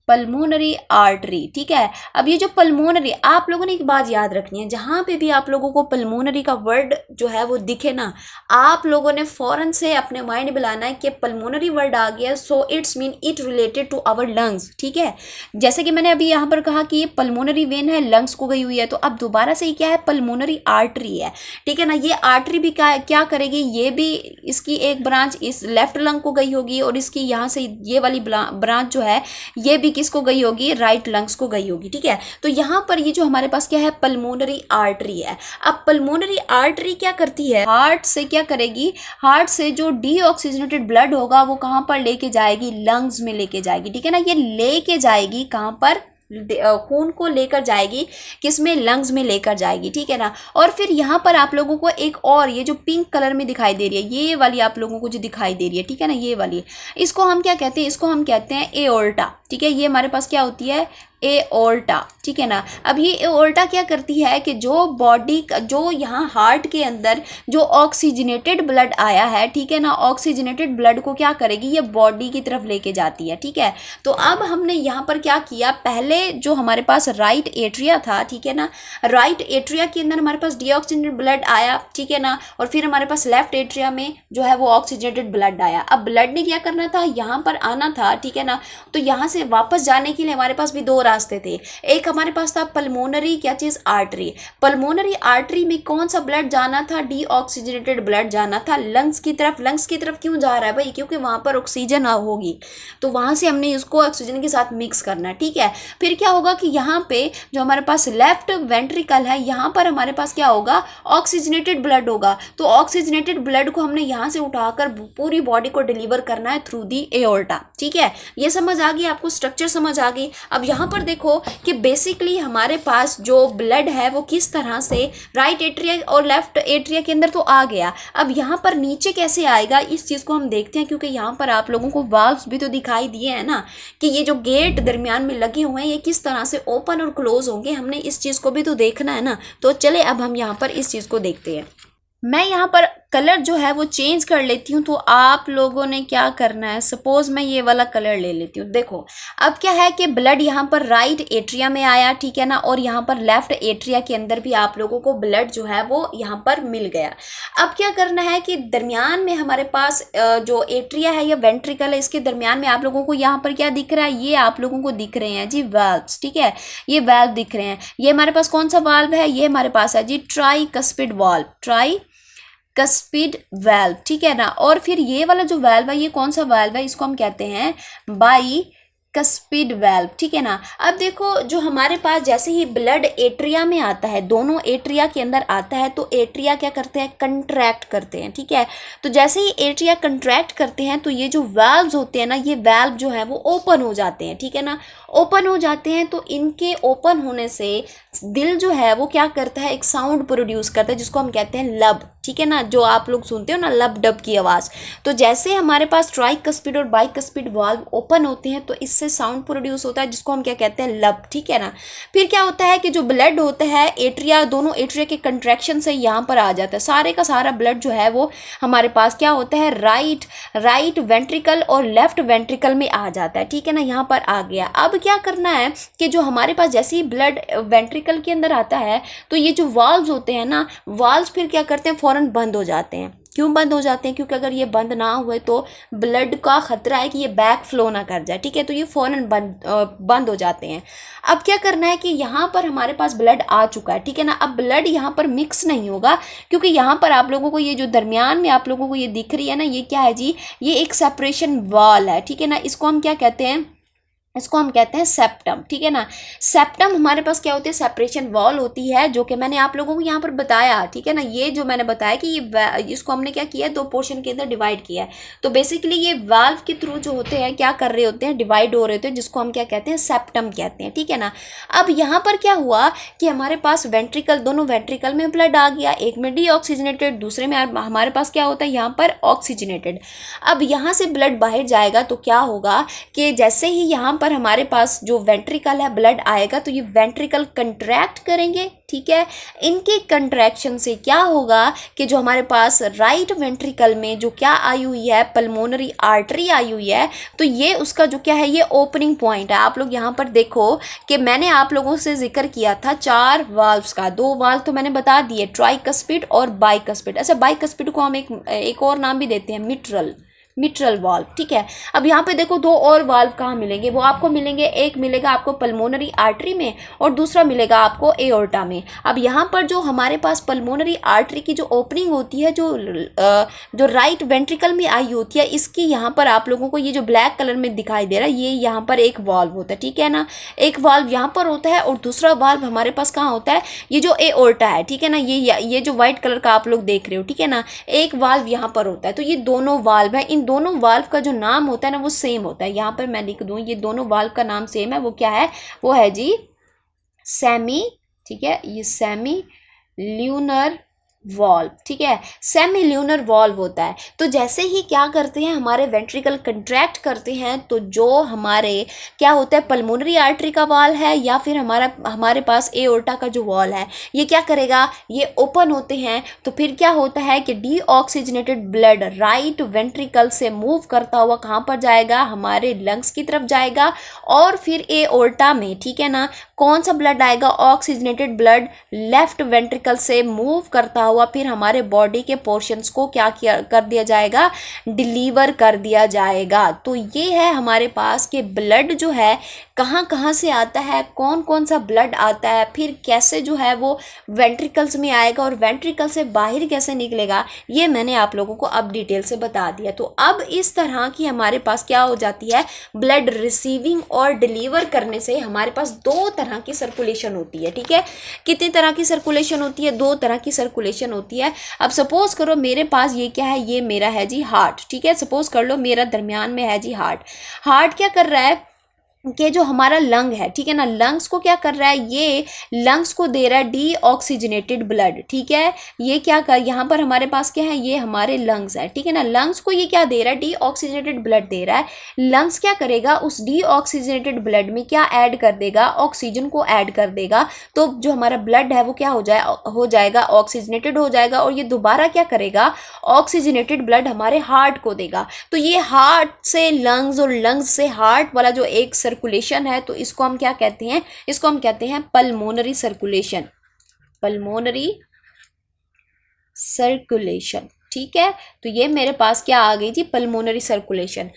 pulmonary artery, ठीक है। अब ये जो पल्मोनरी, आप लोगों ने एक बात याद रखनी है, जहाँ पे भी आप लोगों को पल्मोनरी का वर्ड जो है वो दिखे ना, आप लोगों ने फौरन से अपने माइंड में लाना है कि पल्मोनरी वर्ड आ गया, so it's mean it related to our lungs, ठीक है। जैसे कि मैंने अभी यहाँ पर कहा कि ये पल्मोनरी वेन है, लंग्स को गई हुई है, तो अब दोबारा से ये क्या है, पल्मोनरी आर्टरी है, ठीक है ना। ये आर्टरी भी क्या करेगी, ये भी इसकी एक ब्रांच इस लेफ्ट लंग को गई होगी, और इसकी यहाँ से ये वाली ब्रांच जो है ये भी किसको गई होगी, राइट लंग्स को गई होगी, ठीक है। तो यहाँ पर ये जो हमारे पास क्या है, पल्मोनरी आर्टरी है। अब पल्मोनरी आर्टरी क्या करती है, हार्ट से क्या करेगी, हार्ट से जो डीऑक्सीजनेटेड ब्लड होगा वो कहाँ पर लेके जाएगी, लंग्स में लेके जाएगी, ठीक है ना। ये लेके जाएगी कहाँ पर, खून को लेकर जाएगी किसमें, लंग्स में लेकर जाएगी, ठीक है ना। और फिर यहाँ पर आप लोगों को एक और ये जो पिंक कलर में दिखाई दे रही है, ये वाली आप लोगों को जो दिखाई दे रही है, ठीक है ना, ये वाली, इसको हम क्या कहते हैं, इसको हम कहते हैं एओर्टा, ठीक है। ये हमारे पास क्या होती है, एओर्टा, ठीक है ना। अब ये एओर्टा क्या करती है कि जो बॉडी का, जो यहाँ हार्ट के अंदर जो ऑक्सीजनेटेड ब्लड आया है, ठीक है ना, ऑक्सीजनेटेड ब्लड को क्या करेगी, ये बॉडी की तरफ लेके जाती है, ठीक है। तो अब हमने यहाँ पर क्या किया, पहले जो हमारे पास राइट एट्रिया था, ठीक है ना, राइट एट्रिया के अंदर हमारे पास डीऑक्सीजनेटेड ब्लड आया, ठीक है ना। और फिर हमारे पास लेफ्ट एट्रिया में जो है वो ऑक्सीजनेटेड ब्लड आया। अब ब्लड ने क्या करना था, यहाँ पर आना था, ठीक है ना। तो यहाँ से वापस जाने के लिए हमारे पास भी दो रास्ते थे। एक हमारे पास था पल्मोनरी क्या चीज, आर्टरी। पल्मोनरी आर्टरी में कौन सा ब्लड जाना था, डीऑक्सीजनेटेड ब्लड जाना था लंग्स की तरफ। लंग्स की तरफ क्यों जा रहा है भाई, क्योंकि वहां पर ऑक्सीजन होगी, तो वहां से हमने इसको ऑक्सीजन के साथ मिक्स करना, ठीक है। फिर क्या होगा कि यहाँ पे जो हमारे पास लेफ्ट वेंट्रिकल है, यहाँ पर हमारे पास क्या होगा, ऑक्सीजनेटेड ब्लड होगा। तो ऑक्सीजनेटेड ब्लड को हमने यहाँ से उठाकर पूरी बॉडी को डिलीवर करना है थ्रू दी एओर्टा, ठीक है। ये समझ आ गई आपको, स्ट्रक्चर समझ आ गई। अब यहाँ पर देखो कि बेसिकली हमारे पास जो ब्लड है वो किस तरह से राइट एट्रिया और लेफ्ट एट्रिया के अंदर तो आ गया, अब यहाँ पर नीचे कैसे आएगा, इस चीज़ को हम देखते हैं। क्योंकि यहाँ पर आप लोगों को वाल्व्स भी तो दिखाई दिए हैं ना, कि ये जो गेट दरमियान में लगे हुए हैं ये किस तरह से ओपन और क्लोज होंगे, हमने इस चीज़ को भी तो देखना है ना। तो चले अब हम यहाँ पर इस चीज़ को देखते हैं। मैं यहाँ पर कलर जो है वो चेंज कर लेती हूँ। तो आप लोगों ने क्या करना है, सपोज मैं ये वाला कलर ले लेती हूँ। देखो अब क्या है कि ब्लड यहाँ पर राइट एट्रिया में आया, ठीक है ना, और यहाँ पर लेफ्ट एट्रिया के अंदर भी आप लोगों को ब्लड जो है वो यहाँ पर मिल गया। अब क्या करना है कि दरमियान में हमारे पास जो एट्रिया है या वेंट्रिकल है, इसके दरमियान में आप लोगों को यहाँ पर क्या दिख रहा है, ये आप लोगों को दिख रहे हैं जी वाल्व्स, ठीक है, ये वाल्व दिख रहे हैं। ये हमारे पास कौन सा वाल्व है, ये हमारे पास है जी ट्राइकस्पिड वाल्व, ट्राइकस्पिड वाल्व, ठीक है ना। और फिर ये वाला जो वाल्व है, ये कौन सा वाल्व है, इसको हम कहते हैं बाइकस्पिड वाल्व, ठीक है ना। अब देखो जो हमारे पास जैसे ही ब्लड एट्रिया में आता है, दोनों एट्रिया के अंदर आता है, तो एट्रिया क्या करते हैं, कंट्रैक्ट करते हैं, ठीक है। तो जैसे ही एट्रिया कंट्रैक्ट करते हैं तो ये जो वाल्व्स होते हैं ना, ये वाल्व जो है वो ओपन हो जाते हैं, ठीक है ना, ओपन हो जाते हैं। तो इनके ओपन होने से दिल जो है वो क्या करता है, एक साउंड प्रोड्यूस करता है जिसको हम कहते हैं लब, ठीक है ना, जो आप लोग सुनते हो ना लब डब की आवाज़। तो जैसे हमारे पास ट्राइकस्पिड और बाइकस्पिड वाल्व ओपन होते हैं तो इससे साउंड प्रोड्यूस होता है जिसको हम क्या कहते हैं, लब, ठीक है ना। फिर क्या होता है कि जो ब्लड होता है एट्रिया, दोनों एट्रिया के कंट्रैक्शन से यहाँ पर आ जाता है, सारे का सारा ब्लड जो है वो हमारे पास क्या होता है, राइट वेंट्रिकल और लेफ्ट वेंट्रिकल में आ जाता है, ठीक है ना, यहाँ पर आ गया। अब क्या करना है कि जो हमारे पास जैसे ही ब्लड वेंट्रिकल के अंदर आता है तो ये जो वाल्व्स होते हैं ना, वाल्व्स फिर क्या करते हैं, फौरन बंद हो जाते हैं। क्यों बंद हो जाते हैं, क्योंकि अगर ये बंद ना हुए तो ब्लड का खतरा है कि ये बैक फ्लो ना कर जाए, ठीक है, तो ये फौरन बंद हो जाते हैं। अब क्या करना है कि यहाँ पर हमारे पास ब्लड आ चुका है, ठीक है ना। अब ब्लड यहाँ पर मिक्स नहीं होगा, क्योंकि यहाँ पर आप लोगों को ये जो दरमियान में आप लोगों को ये दिख रही है ना, ये क्या है जी, ये एक सेपरेशन वॉल है, ठीक है ना। इसको हम क्या कहते हैं, इसको हम कहते हैं सेप्टम, ठीक है ना। सेप्टम हमारे पास क्या होती है, सेपरेशन वॉल होती है, जो कि मैंने आप लोगों को यहाँ पर बताया, ठीक है ना। ये जो मैंने बताया कि ये इसको हमने क्या किया है, दो पोर्शन के अंदर डिवाइड किया है। तो बेसिकली ये वाल्व के थ्रू जो होते हैं क्या कर रहे होते हैं, डिवाइड हो रहे होते हैं, जिसको हम क्या कहते हैं, सेप्टम कहते हैं, ठीक है ना। अब यहाँ पर क्या हुआ कि हमारे पास वेंट्रिकल, दोनों वेंट्रिकल में ब्लड आ गया, एक में डीऑक्सीजनेटेड, दूसरे में हमारे पास क्या होता है यहाँ पर ऑक्सीजनेटेड। अब यहाँ से ब्लड बाहर जाएगा तो क्या होगा कि जैसे ही यहाँ पर हमारे पास जो वेंट्रिकल है ब्लड आएगा तो ये वेंट्रिकल कंट्रैक्ट करेंगे, ठीक है। इनके कंट्रैक्शन से क्या होगा कि जो हमारे पास राइट वेंट्रिकल में जो क्या आई हुई है, पल्मोनरी आर्टरी आई हुई है, तो ये उसका जो क्या है, ये ओपनिंग पॉइंट है। आप लोग यहाँ पर देखो कि मैंने आप लोगों से जिक्र किया था 4 वाल्व्स का, 2 वाल्व तो मैंने बता दिए, ट्राइकस्पिड और बाइकस्पिड। अच्छा, बाइकस्पिड को हम एक और नाम भी देते हैं, मिट्रल वाल्व, ठीक है। अब यहाँ पे देखो 2 और वाल्व कहाँ मिलेंगे, वो आपको मिलेंगे, एक मिलेगा आपको पल्मोनरी आर्टरी में और दूसरा मिलेगा आपको एओर्टा में। अब यहाँ पर जो हमारे पास पल्मोनरी आर्टरी की जो ओपनिंग होती है, जो राइट वेंट्रिकल में आई होती है, इसकी यहाँ पर आप लोगों को ये जो ब्लैक कलर में दिखाई दे रहा है, ये यहाँ पर एक वाल्व होता है, ठीक है ना। एक वाल्व यहाँ पर होता है और दूसरा वाल्व हमारे पास कहाँ होता है, ये जो एओर्टा है, ठीक है ना, ये जो व्हाइट कलर का आप लोग देख रहे हो, ठीक है ना, एक वाल्व यहाँ पर होता है। तो ये दोनों वाल्व है, इन दोनों वाल्व का जो नाम होता है ना वो सेम होता है। यहाँ पर मैं लिख दूं, ये दोनों वाल्व का नाम सेम है, वो क्या है, वो है जी सेमी, ठीक है, ये सेमी ल्यूनर वॉल्व, ठीक है, सेमी ल्यूनर वॉल्व होता है। तो जैसे ही क्या करते हैं, हमारे वेंट्रिकल कंट्रैक्ट करते हैं, तो जो हमारे क्या होता है, पल्मोनरी आर्टरी का वॉल है या फिर हमारे पास एओर्टा का जो वॉल है, ये क्या करेगा, ये ओपन होते हैं। तो फिर क्या होता है कि डीऑक्सीजनेटेड ब्लड राइट वेंट्रिकल से मूव करता हुआ कहाँ पर जाएगा, हमारे लंग्स की तरफ जाएगा और फिर एओर्टा में, ठीक है ना, कौन सा ब्लड आएगा, ऑक्सीजनेटेड ब्लड लेफ्ट वेंट्रिकल से मूव करता हुआ फिर हमारे बॉडी के पोर्शंस को क्या कर दिया जाएगा, डिलीवर कर दिया जाएगा। तो ये है हमारे पास कि ब्लड जो है कहाँ कहाँ से आता है, कौन कौन सा ब्लड आता है, फिर कैसे जो है वो वेंट्रिकल्स में आएगा और वेंट्रिकल से बाहर कैसे निकलेगा, ये मैंने आप लोगों को अब डिटेल से बता दिया। तो अब इस तरह की हमारे पास क्या हो जाती है, ब्लड रिसीविंग और डिलीवर करने से हमारे पास 2 तरह की सर्कुलेशन होती है, ठीक है। कितनी तरह की सर्कुलेशन होती है, 2 तरह की सर्कुलेशन होती है। अब सपोज करो मेरे पास ये क्या है, ये मेरा है जी हार्ट, ठीक है, सपोज कर लो मेरा दरमियान में है जी हार्ट। हार्ट क्या कर रहा है, कि जो हमारा लंग है, ठीक है ना, लंग्स को क्या कर रहा है, ये लंग्स को दे रहा है डीऑक्सीजनेटेड ब्लड, ठीक है। ये क्या कर, यहाँ पर हमारे पास क्या है, ये हमारे लंग्स है, ठीक है ना। लंग्स को ये क्या दे रहा है, डीऑक्सीजनेटेड ब्लड दे रहा है। लंग्स क्या करेगा, उस डीऑक्सीजनेटेड ब्लड में क्या ऐड कर देगा, ऑक्सीजन को ऐड कर देगा। तो जो हमारा ब्लड है वो क्या हो जाएगा, ऑक्सीजनेटेड हो जाएगा, और ये दोबारा क्या करेगा, ऑक्सीजनेटेड ब्लड हमारे हार्ट को देगा। तो ये हार्ट से लंग्स और लंग्स से हार्ट वाला जो एक सर्कुलेशन है, तो इसको हम क्या कहते हैं, इसको हम कहते हैं पल्मोनरी सर्कुलेशन, पल्मोनरी सर्कुलेशन, ठीक है। तो ये मेरे पास क्या आ गई थी, पल्मोनरी सर्कुलेशन।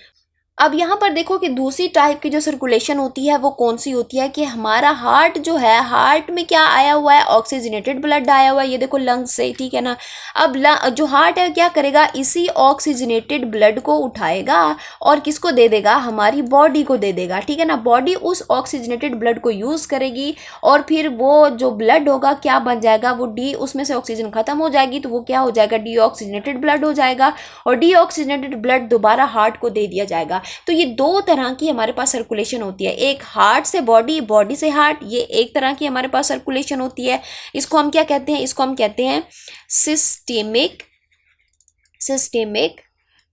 अब यहाँ पर देखो कि दूसरी टाइप की जो सर्कुलेशन होती है वो कौन सी होती है, कि हमारा हार्ट जो है, हार्ट में क्या आया हुआ है, ऑक्सीजनेटेड ब्लड आया हुआ है, ये देखो लंग्स से, ठीक है ना। अब जो हार्ट है क्या करेगा, इसी ऑक्सीजनेटेड ब्लड को उठाएगा और किसको दे देगा, हमारी बॉडी को दे देगा, ठीक है ना। बॉडी उस ऑक्सीजनेटेड ब्लड को यूज़ करेगी और फिर वो जो ब्लड होगा क्या बन जाएगा, वो उसमें से ऑक्सीजन खत्म हो जाएगी, तो वो क्या हो जाएगा, डीऑक्सीजनेटेड ब्लड हो जाएगा, और डीऑक्सीजनेटेड ब्लड दोबारा हार्ट को दे दिया जाएगा। तो ये दो तरह की हमारे पास सर्कुलेशन होती है, एक हार्ट से बॉडी, बॉडी से हार्ट, ये एक तरह की हमारे पास सर्कुलेशन होती है। इसको हम क्या कहते हैं, इसको हम कहते हैं सिस्टेमिक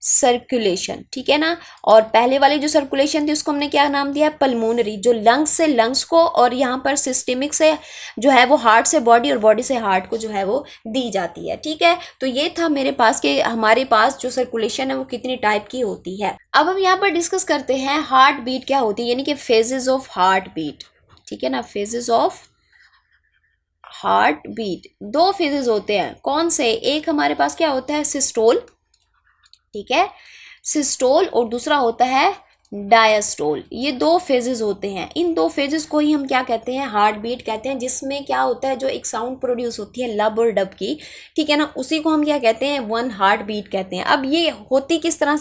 सर्कुलेशन, ठीक है ना। और पहले वाली जो सर्कुलेशन थी उसको हमने क्या नाम दिया, पल्मोनरी, जो लंग्स से लंग्स को, और यहाँ पर सिस्टेमिक से जो है वो हार्ट से बॉडी और बॉडी से हार्ट को जो है वो दी जाती है, ठीक है। तो ये था मेरे पास कि हमारे पास जो सर्कुलेशन है वो कितनी टाइप की होती है। अब हम यहाँ पर डिस्कस करते हैं हार्ट बीट क्या होती है, यानी कि फेजेस ऑफ हार्ट बीट, ठीक है ना। फेजेस ऑफ हार्ट बीट, दो फेजेस होते हैं, कौन से, एक हमारे पास क्या होता है, सिस्टोल, ठीक है, सिस्टोल, और दूसरा होता है डायस्टोल। ये दो फेजेस होते हैं, इन दो फेजेस को ही हम क्या कहते हैं, हार्ट बीट कहते हैं, जिसमें क्या होता है, जो एक साउंड प्रोड्यूस होती है लब और डब की, ठीक है ना, उसी को हम क्या कहते हैं, वन हार्ट बीट कहते हैं। अब ये होती किस तरह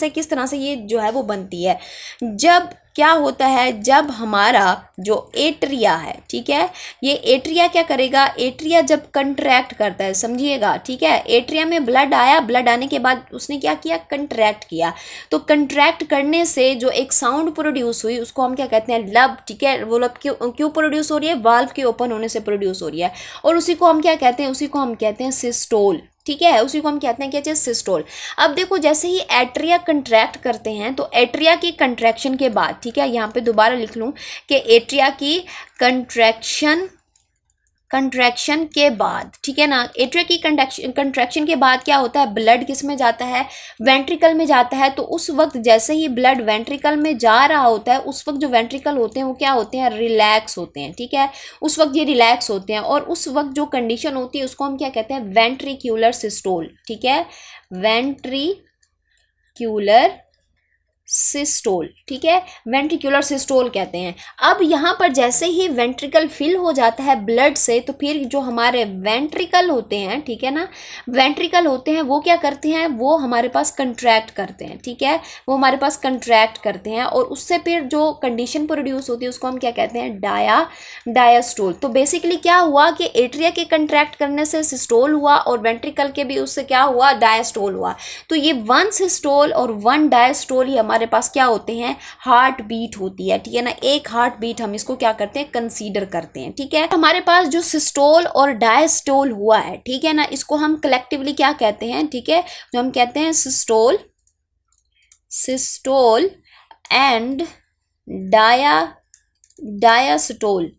से ये जो है वो बनती है, जब क्या होता है, जब हमारा जो एट्रिया है, ठीक है, ये एट्रिया क्या करेगा, एट्रिया जब कंट्रैक्ट करता है, समझिएगा, ठीक है, एट्रिया में ब्लड आया, ब्लड आने के बाद उसने क्या किया, कंट्रैक्ट किया, तो कंट्रैक्ट करने से जो एक साउंड प्रोड्यूस हुई उसको हम क्या कहते हैं, लब, ठीक है। वो लब क्यों प्रोड्यूस हो रही है, वाल्व के ओपन होने से प्रोड्यूस हो रही है, और उसी को हम क्या कहते हैं, उसी को हम कहते हैं सिस्टोल, ठीक है, उसी को हम कहते हैं क्या चीज़, सिस्टोल। अब देखो जैसे ही एट्रिया कंट्रैक्ट करते हैं, तो एट्रिया की कंट्रैक्शन के बाद, ठीक है, यहाँ पे दोबारा लिख लूँ कि एट्रिया की कंट्रैक्शन के बाद, ठीक है ना, एट्रिया की कंट्रैक्शन के बाद क्या होता है, ब्लड किस में जाता है, वेंट्रिकल में जाता है। तो उस वक्त जैसे ही ब्लड वेंट्रिकल में जा रहा होता है, उस वक्त जो वेंट्रिकल होते हैं वो क्या होते हैं, रिलैक्स होते हैं, ठीक है, उस वक्त ये रिलैक्स होते हैं, और उस वक्त जो कंडीशन होती है उसको हम क्या कहते हैं, वेंट्रिक्यूलर सिस्टोल, ठीक है, वेंट्रिक्यूलर सिस्टोल, ठीक है, वेंट्रिकुलर सिस्टोल कहते हैं। अब यहाँ पर जैसे ही वेंट्रिकल फिल हो जाता है ब्लड से, तो फिर जो हमारे वेंट्रिकल होते हैं, ठीक है ना, वेंट्रिकल होते हैं वो क्या करते हैं, वो हमारे पास कंट्रैक्ट करते हैं, ठीक है, वो हमारे पास कंट्रैक्ट करते हैं, और उससे फिर जो कंडीशन प्रोड्यूस होती है उसको हम क्या कहते हैं, डायास्टोल। तो बेसिकली क्या हुआ कि एट्रिया के कंट्रैक्ट करने से सिस्टोल हुआ, और वेंट्रिकल के भी उससे क्या हुआ, डायास्टोल हुआ। तो ये वन सिस्टोल और वन डायस्टोल ही हमारे पास क्या होते हैं, हार्ट बीट होती है, ठीक है ना। एक हार्ट बीट हम इसको क्या करते हैं, कंसीडर करते हैं, ठीक है। हमारे पास जो सिस्टोल और डायस्टोल हुआ है, ठीक है ना, इसको हम कलेक्टिवली क्या कहते हैं, ठीक है, जो हम कहते हैं सिस्टोल एंड डायास्टोल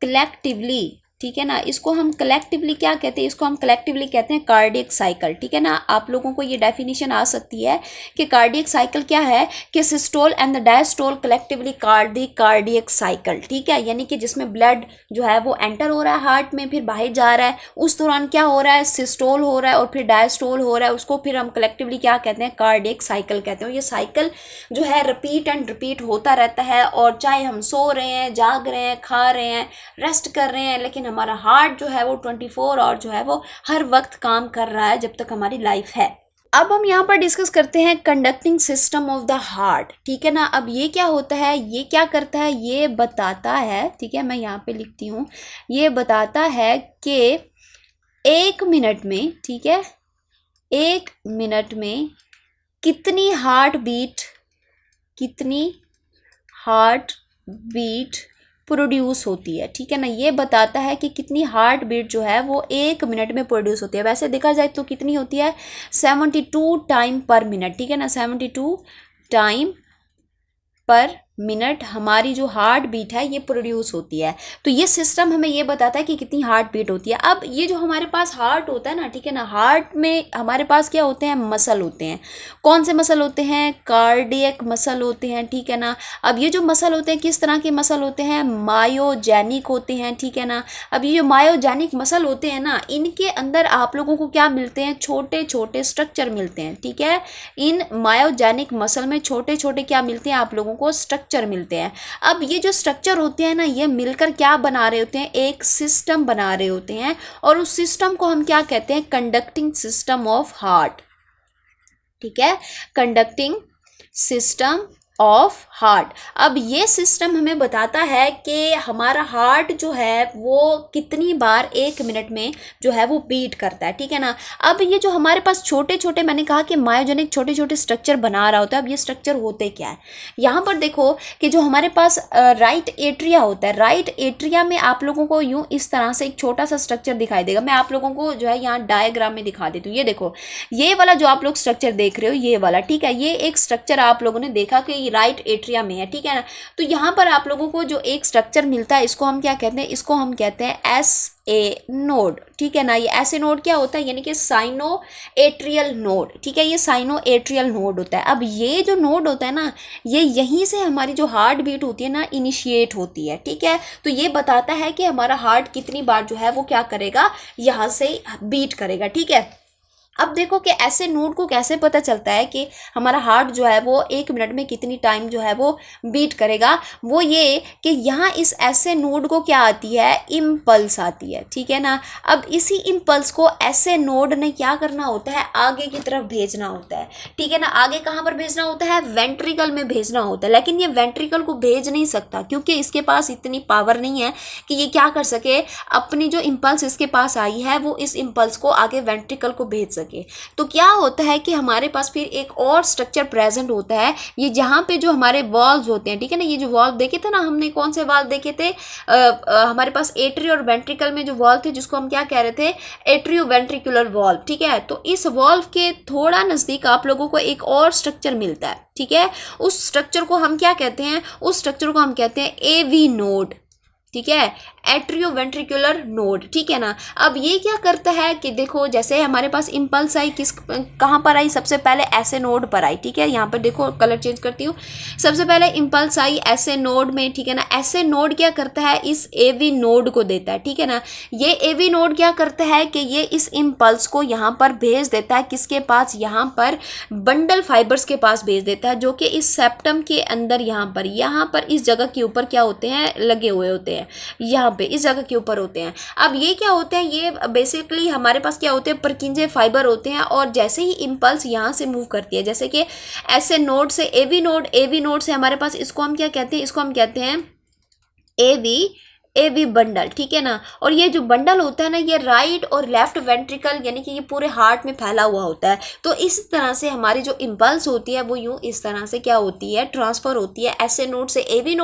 कलेक्टिवली, ठीक है ना। इसको हम कलेक्टिवली क्या कहते हैं, इसको हम कलेक्टिवली कहते हैं कार्डियक साइकिल, ठीक है ना। आप लोगों को ये डेफिनेशन आ सकती है कि कार्डियक साइकिल क्या है, कि systole and the diastole collectively cardiac cycle, ठीक है, यानी कि जिसमें ब्लड जो है वो एंटर हो रहा है हार्ट में, फिर बाहर जा रहा है, उस दौरान क्या हो रहा है, सिस्टोल हो रहा है और फिर डायस्टोल हो रहा है, उसको फिर हम कलेक्टिवली क्या कहते हैं, कार्डियक साइकिल कहते हैं। ये साइकिल जो है रिपीट एंड रिपीट होता रहता है, और चाहे हम सो रहे हैं, जाग रहे हैं, खा रहे हैं, रेस्ट कर रहे हैं, लेकिन हमारा हार्ट जो है वो 24 आवर जो है वो हर वक्त काम कर रहा है जब तक हमारी लाइफ है। अब हम यहाँ पर डिस्कस करते हैं conducting system of the heart, ठीक है ना। अब ये क्या होता है, ये क्या करता है, ये बताता है, ठीक है, मैं यहाँ पे लिखती हूँ, ये बताता है कि 1 मिनट में, ठीक है, 1 मिनट में कितनी हार्ट बीट प्रोड्यूस होती है, ठीक है ना। ये बताता है कि कितनी हार्ट बीट जो है वो 1 मिनट में प्रोड्यूस होती है। वैसे देखा जाए तो कितनी होती है, 72 टाइम पर मिनट, ठीक है ना, 72 टाइम पर मिनट हमारी जो हार्ट बीट है ये प्रोड्यूस होती है। तो ये सिस्टम हमें ये बताता है कि कितनी हार्ट बीट होती है। अब ये जो हमारे पास हार्ट होता है ना, ठीक है ना, हार्ट में हमारे पास क्या होते हैं, मसल होते हैं। कौन से मसल होते हैं, कार्डियक मसल होते हैं, ठीक है ना। अब ये जो मसल होते हैं किस तरह के मसल होते हैं, मायोजेनिक होते हैं, ठीक है ना। अब ये जो मायोजेनिक मसल होते हैं ना, इनके अंदर आप लोगों को क्या मिलते हैं, छोटे छोटे स्ट्रक्चर मिलते हैं, ठीक है। इन मायोजेनिक मसल में छोटे छोटे क्या मिलते हैं, आप लोगों को स्ट्रक्चर मिलते हैं। अब ये जो स्ट्रक्चर होते हैं ना, ये मिलकर क्या बना रहे होते हैं, एक सिस्टम बना रहे होते हैं। और उस सिस्टम को हम क्या कहते हैं, कंडक्टिंग सिस्टम ऑफ हार्ट, ठीक है, कंडक्टिंग सिस्टम ऑफ हार्ट। अब ये सिस्टम हमें बताता है कि हमारा हार्ट जो है वो कितनी बार 1 मिनट में जो है वो बीट करता है, ठीक है ना। अब ये जो हमारे पास छोटे छोटे, मैंने कहा कि मायोजेनिक छोटे छोटे स्ट्रक्चर बना रहा होता है। अब ये स्ट्रक्चर होते क्या है, यहाँ पर देखो कि जो हमारे पास राइट एट्रिया होता है, राइट एट्रिया में आप लोगों को यूँ इस तरह से एक छोटा सा स्ट्रक्चर दिखाई देगा। मैं आप लोगों को जो है यहाँ डायग्राम में दिखा देती हूँ। ये देखो, ये वाला जो आप लोग स्ट्रक्चर देख रहे हो, ये वाला, ठीक है, ये एक स्ट्रक्चर आप लोगों ने देखा कि राइट एट्रिया में है, ठीक है ना। तो यहाँ पर आप लोगों को जो एक स्ट्रक्चर मिलता है, इसको हम क्या कहते हैं, इसको हम कहते हैं एस ए नोड, ठीक है ना। ये एस ए नोड क्या होता है, यानी कि साइनो एट्रियल नोड, ठीक है, ये साइनो एट्रियल नोड होता है। अब ये जो नोड होता है ना, ये यहीं से हमारी जो हार्ट बीट होती है ना, इनिशिएट होती है, ठीक है। तो ये बताता है कि हमारा हार्ट कितनी बार जो है वो क्या करेगा, यहाँ से बीट करेगा, ठीक है। अब देखो कि ऐसे नोड को कैसे पता चलता है कि हमारा हार्ट जो है वो 1 मिनट में कितनी टाइम जो है वो बीट करेगा। वो ये कि यहाँ इस ऐसे नोड को क्या आती है, इम्पल्स आती है, ठीक है ना। अब इसी इम्पल्स को ऐसे नोड ने क्या करना होता है, आगे की तरफ भेजना होता है, ठीक है ना। आगे कहाँ पर भेजना होता है, वेंट्रिकल में भेजना होता है। लेकिन ये वेंट्रिकल को भेज नहीं सकता क्योंकि इसके पास इतनी पावर नहीं है कि ये क्या कर सके, अपनी जो इम्पल्स इसके पास आई है वो इस इम्पल्स को आगे वेंट्रिकल को भेज सके। तो क्या होता है कि हमारे पास फिर एक और स्ट्रक्चर प्रेजेंट होता है, ये जहाँ पे जो हमारे वॉल्व होते हैं, ठीक है ना। ये जो वॉल्व देखे थे ना हमने, कौन से वॉल्व देखे थे, हमारे पास एट्री और वेंट्रिकल में जो वॉल्व थे जिसको हम क्या कह रहे थे, एट्रियो वेंट्रिकुलर वॉल्व, ठीक है। तो इस वॉल्व के थोड़ा नज़दीक आप लोगों को एक और स्ट्रक्चर मिलता है, ठीक है। उस स्ट्रक्चर को हम क्या कहते हैं, उस स्ट्रक्चर को हम कहते हैं एवी नोड, ठीक है, एट्रियो वेंट्रिकुलर नोड, ठीक है ना। अब ये क्या करता है कि देखो, जैसे हमारे पास इम्पल्स आई, किस कहाँ पर आई, सबसे पहले ऐसे नोड पर आई, ठीक है। यहाँ पर देखो कलर चेंज करती हूँ, सबसे पहले इम्पल्स आई ऐसे नोड में, ठीक है ना। ऐसे नोड क्या करता है, इस एवी नोड को देता है, ठीक है ना। ये एवी नोड क्या करता है कि ये इस इम्पल्स को यहाँ पर भेज देता है, किसके पास, यहाँ पर बंडल फाइबर्स के पास भेज देता है, जो कि इस सेप्टम के अंदर यहाँ पर इस जगह के ऊपर क्या होते हैं, लगे हुए होते हैं, यहाँ पे इस जगह के ऊपर होते हैं। अब ये क्या होते हैं, ये बेसिकली हमारे पास क्या होते हैं, परकिंजे फाइबर होते हैं। और जैसे ही इम्पल्स यहाँ से मूव करती है, जैसे कि ऐसे नोड से एवी नोड से हमारे पास, इसको हम क्या कहते हैं, इसको हम कहते हैं एवी बंडल, ठीक है ना। और ये जो बंडल होता है ना, ये राइट और लेफ्ट वेंट्रिकल यानी कि ये पूरे हार्ट में फैला हुआ होता है। तो इस तरह से हमारी जो इम्पल्स होती है वो यूँ इस तरह से क्या होती है, ट्रांसफ़र होती है ऐसे नोड से एवी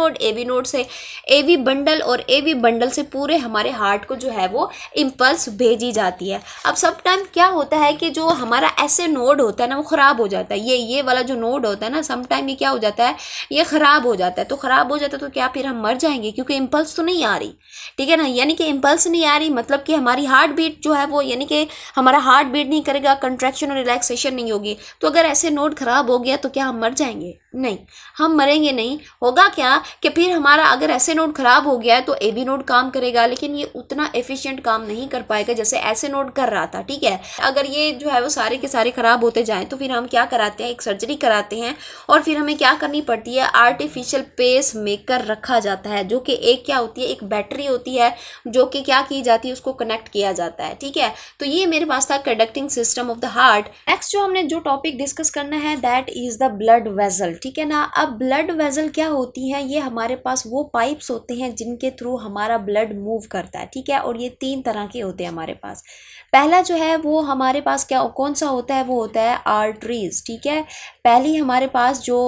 नोड से एवी बंडल, और एवी बंडल से पूरे हमारे हार्ट को जो है वो इम्पल्स भेजी जाती है। अब सब टाइम क्या होता है कि जो हमारा ऐसे नोड होता है ना, वो ख़राब हो जाता है। ये वाला जो नोड होता है ना, सम टाइम ये क्या हो जाता है, ये ख़राब हो जाता है। तो ख़राब हो जाता है तो क्या फिर हम मर जाएंगे, क्योंकि इम्पल्स तो नहीं आ रही, ठीक है ना। यानी कि इम्पल्स नहीं आ रही, मतलब कि हमारी हार्ट बीट जो है वो, यानी कि हमारा हार्ट बीट नहीं करेगा, कंट्रैक्शन और रिलैक्सेशन नहीं होगी। तो अगर ऐसे नोड खराब हो गया तो क्या हम मर जाएंगे, नहीं, हम मरेंगे नहीं। होगा क्या कि फिर हमारा अगर ऐसे नोड खराब हो गया है तो एवी नोड काम करेगा, लेकिन ये उतना एफिशिएंट काम नहीं कर पाएगा जैसे ऐसे नोड कर रहा था, ठीक है। अगर ये जो है वो सारे के सारे खराब होते जाएं तो फिर हम क्या कराते हैं, एक सर्जरी कराते हैं, और फिर हमें क्या करनी पड़ती है, आर्टिफिशियल पेस मेकर रखा जाता है, जो कि एक क्या होती है, एक बैटरी होती है, जो कि क्या की जाती है, उसको कनेक्ट किया जाता है, ठीक है। तो ये मेरे पास था conducting system of the heart. Next जो हमने जो टॉपिक डिस्कस करना है, that is the blood vessel, ठीक है ना। अब ब्लड वेजल क्या होती हैं, ये हमारे पास वो पाइप्स होते हैं जिनके थ्रू हमारा ब्लड मूव करता है, ठीक है। और ये 3 तरह के होते हैं हमारे पास। पहला जो है वो हमारे पास क्या कौन सा होता है, वो होता है आर्टरीज, ठीक है। पहली हमारे पास जो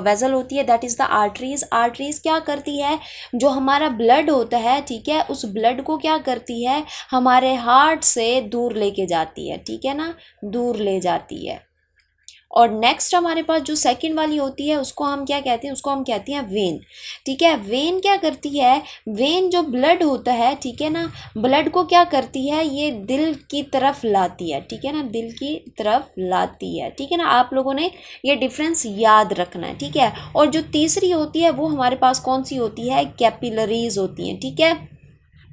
वेजल होती है that is the arteries. Arteries क्या करती है, जो हमारा ब्लड होता है, ठीक है, उस ब्लड को क्या करती है, हमारे हार्ट से दूर लेके जाती है, ठीक है ना, दूर ले जाती है। और नेक्स्ट हमारे पास जो सेकंड वाली होती है उसको हम क्या कहते हैं, उसको हम कहते हैं वेन, ठीक है। वेन क्या करती है, वेन जो ब्लड होता है, ठीक है ना, ब्लड को क्या करती है, ये दिल की तरफ लाती है, ठीक है ना, दिल की तरफ लाती है, ठीक है ना। आप लोगों ने ये डिफरेंस याद रखना है, ठीक है। और जो तीसरी होती है वो हमारे पास कौन सी होती है, कैपिलरीज होती हैं, ठीक है।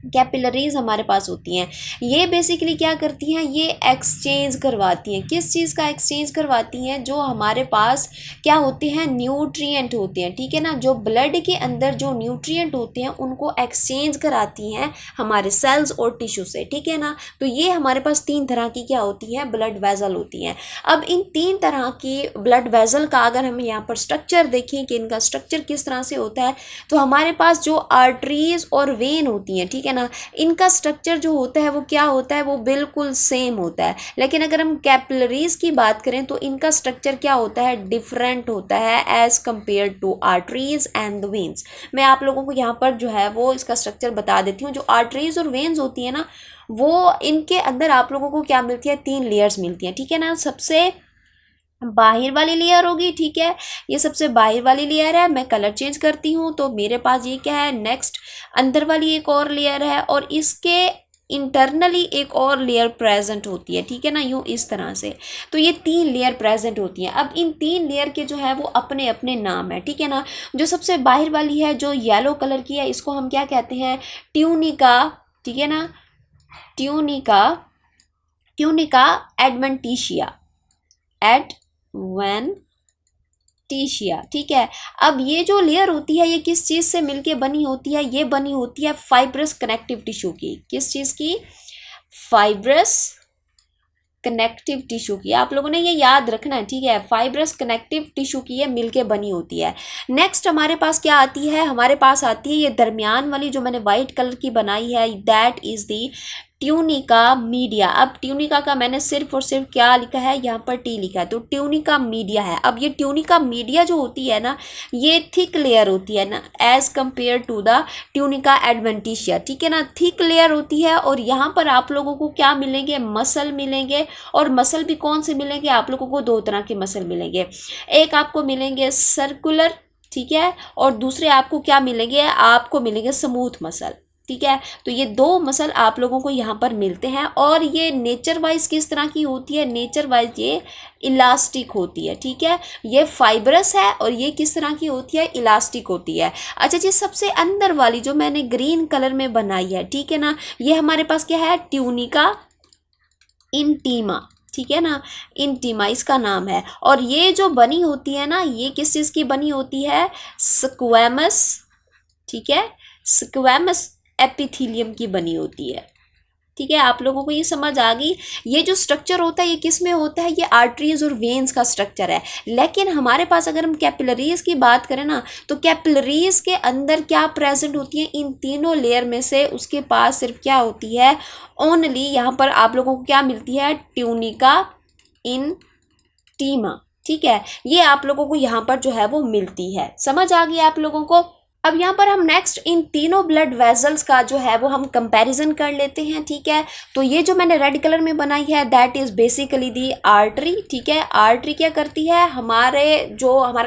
कैपिलरीज हमारे पास होती हैं, ये बेसिकली क्या करती हैं, ये एक्सचेंज करवाती हैं। किस चीज़ का एक्सचेंज करवाती हैं, जो हमारे पास क्या होते हैं, न्यूट्रिएंट होते हैं, ठीक है ना। जो ब्लड के अंदर जो न्यूट्रिएंट होते हैं उनको एक्सचेंज कराती हैं हमारे सेल्स और टिश्यू से, ठीक है ना। तो ये हमारे पास 3 तरह की क्या होती हैं, ब्लड वेजल होती हैं। अब इन 3 तरह की ब्लड वेजल का अगर हम यहाँ पर स्ट्रक्चर देखें कि इनका स्ट्रक्चर किस तरह से होता है, तो हमारे पास जो आर्टरीज और वेन होती हैं, ठीक है ना, इनका स्ट्रक्चर जो होता है वो क्या होता है, वो बिल्कुल सेम होता है। लेकिन अगर हम कैपिलरीज की बात करें तो इनका स्ट्रक्चर क्या होता है, डिफरेंट होता है as compare to arteries and the veins. मैं आप लोगों को यहाँ पर जो है वो इसका स्ट्रक्चर बता देती हूँ। जो आर्टरीज और वेन्स होती है ना, वो इनके अंदर आप लोगों को क्या मिलती है, 3 लेयर्स मिलती हैं, ठीक है ना। सबसे बाहर वाली लेयर होगी, ठीक है, ये सबसे बाहर वाली लेयर है। मैं कलर चेंज करती हूँ तो मेरे पास ये क्या है, नेक्स्ट अंदर वाली एक और लेयर है, और इसके इंटरनली एक और लेयर प्रेजेंट होती है, ठीक है ना, यूँ इस तरह से। तो ये 3 लेयर प्रेजेंट होती हैं। अब इन 3 लेयर के जो है वो अपने अपने नाम है, ठीक है ना। जो सबसे बाहर वाली है जो येलो कलर की है, इसको हम क्या कहते हैं, ट्यूनिका, ठीक है ना, ट्यूनिका, ट्यूनिका एडवेंटिशिया, एडवेंटिशिया, ठीक है। अब ये जो लेयर होती है ये किस चीज़ से मिलके बनी होती है, ये बनी होती है फाइब्रस कनेक्टिव टिश्यू की। किस चीज़ की, फाइब्रस कनेक्टिव टिश्यू की। आप लोगों ने ये याद रखना है, ठीक है, फाइब्रस कनेक्टिव टिश्यू की ये मिलके बनी होती है। नेक्स्ट हमारे पास क्या आती है, हमारे पास आती है ये दरमियान वाली जो मैंने वाइट कलर की बनाई है, that is the tunica media. अब ट्यूनिका का मैंने सिर्फ और सिर्फ क्या लिखा है, यहाँ पर टी लिखा है, तो ट्यूनिका मीडिया है। अब ये ट्यूनिका मीडिया जो होती है ना, ये थिक लेयर होती है ना, as compare to the tunica adventitia, ठीक है ना, थिक लेयर होती है। और यहाँ पर आप लोगों को क्या मिलेंगे, मसल मिलेंगे। और मसल भी कौन से मिलेंगे, आप लोगों को 2 तरह के मसल मिलेंगे। एक आपको मिलेंगे सर्कुलर, ठीक है, और दूसरे आपको क्या मिलेंगे, आपको मिलेंगे स्मूथ मसल, ठीक है। तो ये 2 मसल आप लोगों को यहाँ पर मिलते हैं। और ये नेचर वाइज किस तरह की होती है, नेचर वाइज ये इलास्टिक होती है, ठीक है। ये फाइब्रस है और ये किस तरह की होती है, इलास्टिक होती है। अच्छा जी, सबसे अंदर वाली जो मैंने ग्रीन कलर में बनाई है, ठीक है ना, ये हमारे पास क्या है, ट्यूनिका इंटीमा, ठीक है ना, इंटीमा इसका नाम है। और ये जो बनी होती है ना, ये किस चीज़ की बनी होती है, स्क्वैमस, ठीक है, स्क्वैमस एपिथीलियम की बनी होती है, ठीक है। आप लोगों को ये समझ आ गई। ये जो स्ट्रक्चर होता है ये किस में होता है, ये आर्टरीज और वेन्स का स्ट्रक्चर है। लेकिन हमारे पास अगर हम कैपिलरीज की बात करें ना, तो कैपिलरीज के अंदर क्या प्रेजेंट होती है, इन तीनों लेयर में से उसके पास सिर्फ क्या होती है, ओनली यहाँ पर आप लोगों को क्या मिलती है, ट्यूनिका इंटीमा, ठीक है। ये आप लोगों को यहाँ पर जो है वो मिलती है। समझ आ गई आप लोगों को। अब यहाँ पर हम नेक्स्ट इन तीनों ब्लड वेजल्स का जो है वो हम कंपैरिजन कर लेते हैं, ठीक है। तो ये जो मैंने रेड कलर में बनाई है that is basically the artery, ठीक है। आर्टरी क्या करती है, हमारा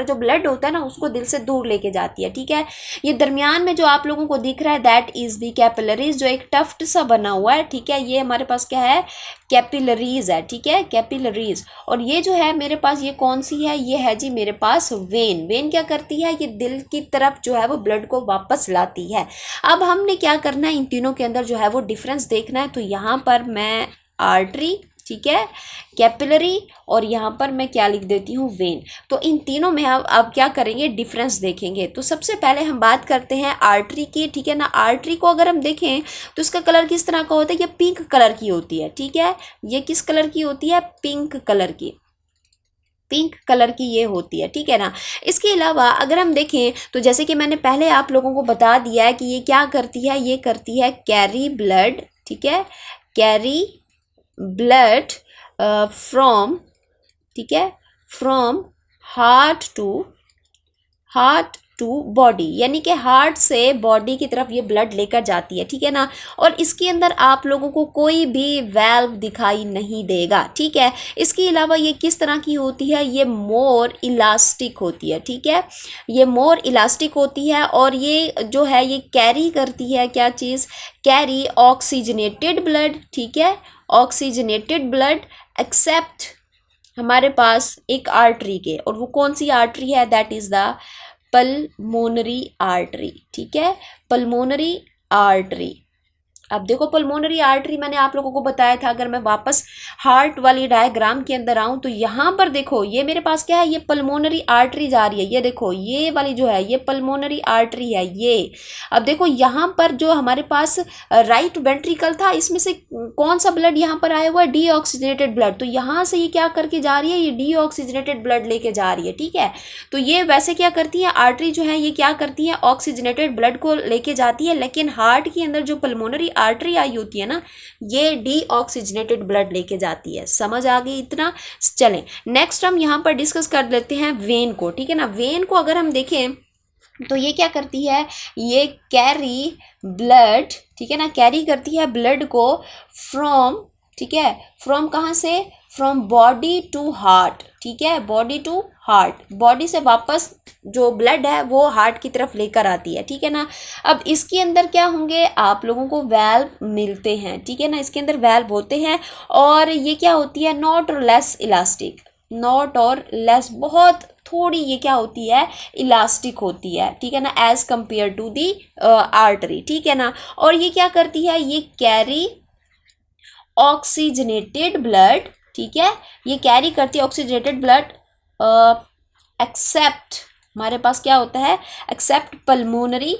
जो ब्लड होता है ना उसको दिल से दूर लेके जाती है, ठीक है। ये दरमियान में जो आप लोगों को दिख रहा है दैट इज़ दी कैपिलरीज, जो एक टफ्ट सा बना हुआ है, ठीक है। ये हमारे पास क्या है, कैपिलरीज है, ठीक है, कैपिलरीज। और ये जो है मेरे पास ये कौन सी है, ये है जी मेरे पास वेन। वेन क्या करती है, ये दिल की तरफ जो है वो ब्लड को वापस लाती है। अब हमने क्या करना है, इन तीनों के अंदर जो है वो डिफरेंस देखना है। तो यहाँ पर मैं आर्टरी, ठीक है, कैपिलरी, और यहाँ पर मैं क्या लिख देती हूँ, वेन। तो इन तीनों में हम अब क्या करेंगे, डिफरेंस देखेंगे। तो सबसे पहले हम बात करते हैं आर्टरी की, ठीक है ना। आर्टरी को अगर हम देखें तो इसका कलर किस तरह का होता है, ये पिंक कलर की होती है, ठीक है। ये किस कलर की होती है, पिंक कलर की, पिंक कलर की ये होती है, ठीक है ना। इसके अलावा अगर हम देखें तो जैसे कि मैंने पहले आप लोगों को बता दिया है कि ये क्या करती है, ये करती है कैरी ब्लड, ठीक है, कैरी ब्लड फ्रॉम, ठीक है, फ्रॉम हार्ट टू बॉडी, यानी कि हार्ट से बॉडी की तरफ ये ब्लड लेकर जाती है, ठीक है ना। और इसके अंदर आप लोगों को कोई भी वेल्व दिखाई नहीं देगा, ठीक है। इसके अलावा ये किस तरह की होती है, ये मोर इलास्टिक होती है, ठीक है, ये मोर इलास्टिक होती है। और ये जो है ये कैरी करती है क्या चीज़, कैरी ऑक्सीजनेटेड ब्लड, ठीक है, ऑक्सीजनेटेड ब्लड एक्सेप्ट हमारे पास एक आर्टरी के, और वो कौन सी आर्टरी है, that is the pulmonary artery, ठीक है, पल्मोनरी आर्टरी। अब देखो पल्मोनरी आर्टरी मैंने आप लोगों को बताया था। अगर मैं वापस हार्ट वाली डायग्राम के अंदर आऊं तो यहाँ पर देखो ये मेरे पास क्या है, ये पल्मोनरी आर्टरी जा रही है, ये देखो ये वाली जो है ये पल्मोनरी आर्टरी है ये। अब देखो यहाँ पर जो हमारे पास राइट वेंट्रिकल था, इसमें से कौन सा ब्लड यहाँ पर आया हुआ है, डीऑक्सीजनेटेड ब्लड। तो यहाँ से ये क्या करके जा रही है, ये डीऑक्सीजनेटेड ब्लड लेके जा रही है, ठीक है। तो ये वैसे क्या करती है, आर्टरी जो है ये क्या करती है, ऑक्सीजनेटेड ब्लड को लेके जाती है, लेकिन हार्ट के अंदर जो पल्मोनरी आर्टरी आई होती है ना, ये डीऑक्सीजनेटेड ब्लड लेके जाती है। समझ आ गई इतना। चलें नेक्स्ट हम यहाँ पर डिस्कस कर लेते हैं वेन को, ठीक है ना। वेन को अगर हम देखें तो ये क्या करती है, ये कैरी ब्लड, ठीक है ना, कैरी करती है ब्लड को फ्रॉम, ठीक है, फ्रॉम कहाँ से, फ्रॉम बॉडी टू हार्ट, ठीक है, बॉडी टू हार्ट, बॉडी से वापस जो ब्लड है वो हार्ट की तरफ लेकर आती है, ठीक है ना। अब इसके अंदर क्या होंगे, आप लोगों को वेल्व मिलते हैं, ठीक है ना, इसके अंदर वेल्व होते हैं। और ये क्या होती है, नॉट और लेस इलास्टिक, नॉट और लेस, बहुत थोड़ी ये क्या होती है, इलास्टिक होती है, ठीक है ना, as compare to the artery, ठीक है ना। और ये क्या करती है, ये कैरी ऑक्सीजनेटेड ब्लड, ठीक है, ये कैरी करती है ऑक्सीजनेटेड ब्लड एक्सेप्ट, हमारे पास क्या होता है, एक्सेप्ट पल्मोनरी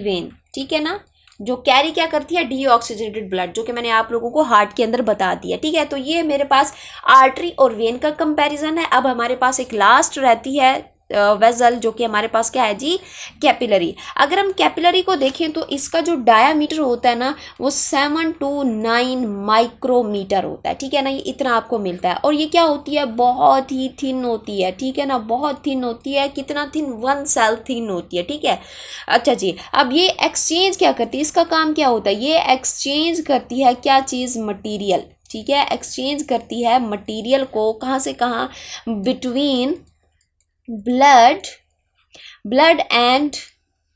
वेन, ठीक है ना, जो कैरी क्या करती है, डीऑक्सीजनेटेड ब्लड, जो कि मैंने आप लोगों को हार्ट के अंदर बता दिया, ठीक है। तो ये मेरे पास आर्टरी और वेन का कंपैरिजन है। अब हमारे पास एक लास्ट रहती है वेजल, जो कि हमारे पास क्या है जी, कैपिलरी। अगर हम कैपिलरी को देखें तो इसका जो डायामीटर होता है ना वो 7 to 9 माइक्रोमीटर होता है, ठीक है ना, ये इतना आपको मिलता है। और ये क्या होती है, बहुत ही थिन होती है, ठीक है ना, बहुत थिन होती है। कितना थिन, 1 सेल थिन होती है, ठीक है। अच्छा जी, अब ये एक्सचेंज क्या करती है, इसका काम क्या होता है, ये एक्सचेंज करती है क्या चीज़, मटीरियल, ठीक है, एक्सचेंज करती है मटीरियल को कहाँ से कहाँ, बिटवीन ब्लड एंड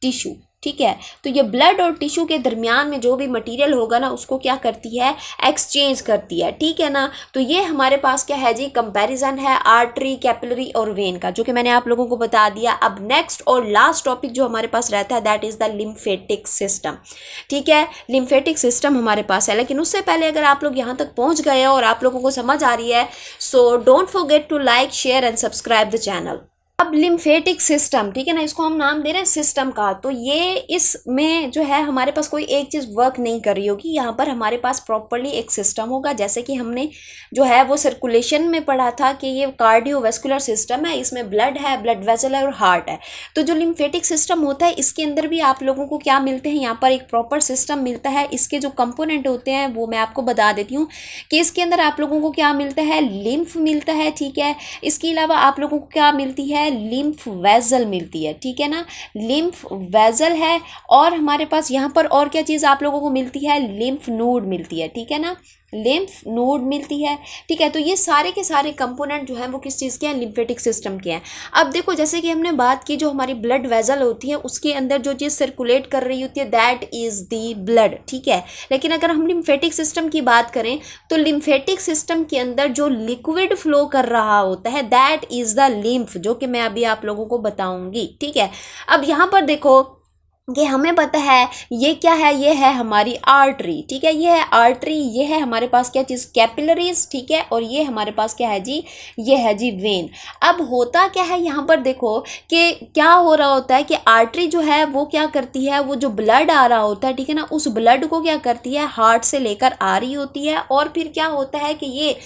टिश्यू, ठीक है। तो ये ब्लड और टिश्यू के दरमियान में जो भी मटेरियल होगा ना उसको क्या करती है, एक्सचेंज करती है, ठीक है ना। तो ये हमारे पास क्या है जी, कंपैरिजन है आर्टरी, कैपिलरी और वेन का, जो कि मैंने आप लोगों को बता दिया। अब नेक्स्ट और लास्ट टॉपिक जो हमारे पास रहता है that is the lymphatic system, ठीक है। लिम्फेटिक सिस्टम हमारे पास है, लेकिन उससे पहले अगर आप लोग यहाँ तक पहुँच गए और आप लोगों को समझ आ रही है, so don't forget to like, share and subscribe the channel. अब लिम्फेटिक सिस्टम, ठीक है ना, इसको हम नाम दे रहे हैं सिस्टम का। तो ये इसमें जो है हमारे पास कोई एक चीज़ वर्क नहीं कर रही होगी, यहाँ पर हमारे पास प्रॉपरली एक सिस्टम होगा। जैसे कि हमने जो है वो सर्कुलेशन में पढ़ा था कि ये कार्डियोवैस्कुलर सिस्टम है, इसमें ब्लड है, ब्लड वेसल है और हार्ट है। तो जो लिम्फेटिक सिस्टम होता है इसके अंदर भी आप लोगों को क्या मिलते हैं, यहाँ पर एक प्रॉपर सिस्टम मिलता है। इसके जो कंपोनेंट होते हैं वो मैं आपको बता देती हूँ कि इसके अंदर आप लोगों को क्या मिलता है, लिम्फ मिलता है, ठीक है। इसके अलावा आप लोगों को क्या मिलती है, लिम्फ वेजल मिलती है, ठीक है ना, लिम्फ वेजल है। और हमारे पास यहाँ पर और क्या चीज़ आप लोगों को मिलती है, लिम्फ नोड मिलती है, ठीक है ना, लिम्फ नोड मिलती है, ठीक है। तो ये सारे के सारे कंपोनेंट जो हैं वो किस चीज़ के हैं, लिम्फेटिक सिस्टम के हैं। अब देखो जैसे कि हमने बात की, जो हमारी ब्लड वेजल होती है उसके अंदर जो चीज़ सर्कुलेट कर रही होती है दैट इज़ दी ब्लड, ठीक है। लेकिन अगर हम लिम्फेटिक सिस्टम की बात करें तो लिम्फेटिक सिस्टम के अंदर जो लिक्विड फ्लो कर रहा होता है दैट इज़ द लिम्फ, जो कि मैं अभी आप लोगों को बताऊंगी, ठीक है। अब यहाँ पर देखो कि हमें पता है ये क्या है, ये है हमारी आर्टरी, ठीक है, ये है आर्टरी, ये है हमारे पास क्या चीज़, कैपिलरीज, ठीक है, और ये हमारे पास क्या है जी, ये है जी वेन। अब होता क्या है यहाँ पर देखो कि क्या हो रहा होता है कि आर्टरी जो है वो क्या करती है, वो जो ब्लड आ रहा होता है, ठीक है ना, उस ब्लड को क्या करती है, हार्ट से लेकर आ रही होती है, और फिर क्या होता है कि ये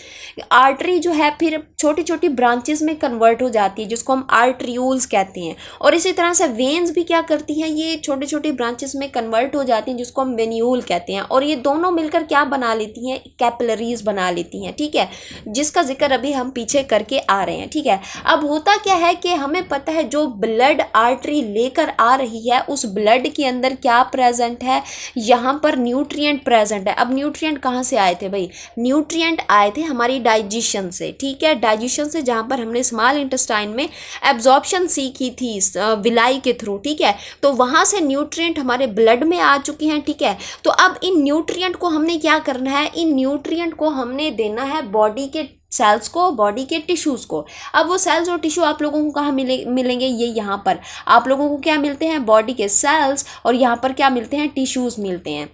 आर्टरी जो है फिर छोटी छोटी ब्रांचेस में कन्वर्ट हो जाती है, जिसको हम आर्ट्रियूल्स कहते हैं। और इसी तरह से वेन्स भी क्या करती हैं, ये छोटे छोटे ब्रांचेस में कन्वर्ट हो जाती हैं, जिसको हम वेन्यूल कहते हैं, और ये दोनों मिलकर क्या बना लेती हैं, कैपिलरीज बना लेती हैं, ठीक है, जिसका जिक्र अभी हम पीछे करके आ रहे हैं, ठीक है। अब होता क्या है कि हमें पता है जो ब्लड आर्टरी लेकर आ रही है, उस ब्लड के अंदर क्या प्रेजेंट है, यहाँ पर न्यूट्रिएंट प्रेजेंट है। अब न्यूट्रिएंट कहाँ से आए थे भाई, न्यूट्रिएंट आए थे हमारी डाइजेशन से, ठीक है, डाइजेशन से, जहाँ पर हमने स्मॉल इंटेस्टाइन में एब्जॉर्प्शन सीखी थी विलाई के थ्रू, ठीक है, तो वहाँ से न्यूट्रिएंट हमारे ब्लड में आ चुके हैं, ठीक है। तो अब इन न्यूट्रिएंट को हमने क्या करना है, इन न्यूट्रिएंट को हमने देना है बॉडी के सेल्स को, बॉडी के टिश्यूज़ को। अब वो सेल्स और टिश्यू आप लोगों को कहाँ मिलेंगे, ये यहाँ पर आप लोगों को क्या मिलते हैं, बॉडी के सेल्स, और यहाँ पर क्या मिलते हैं, टिश्यूज़ मिलते हैं।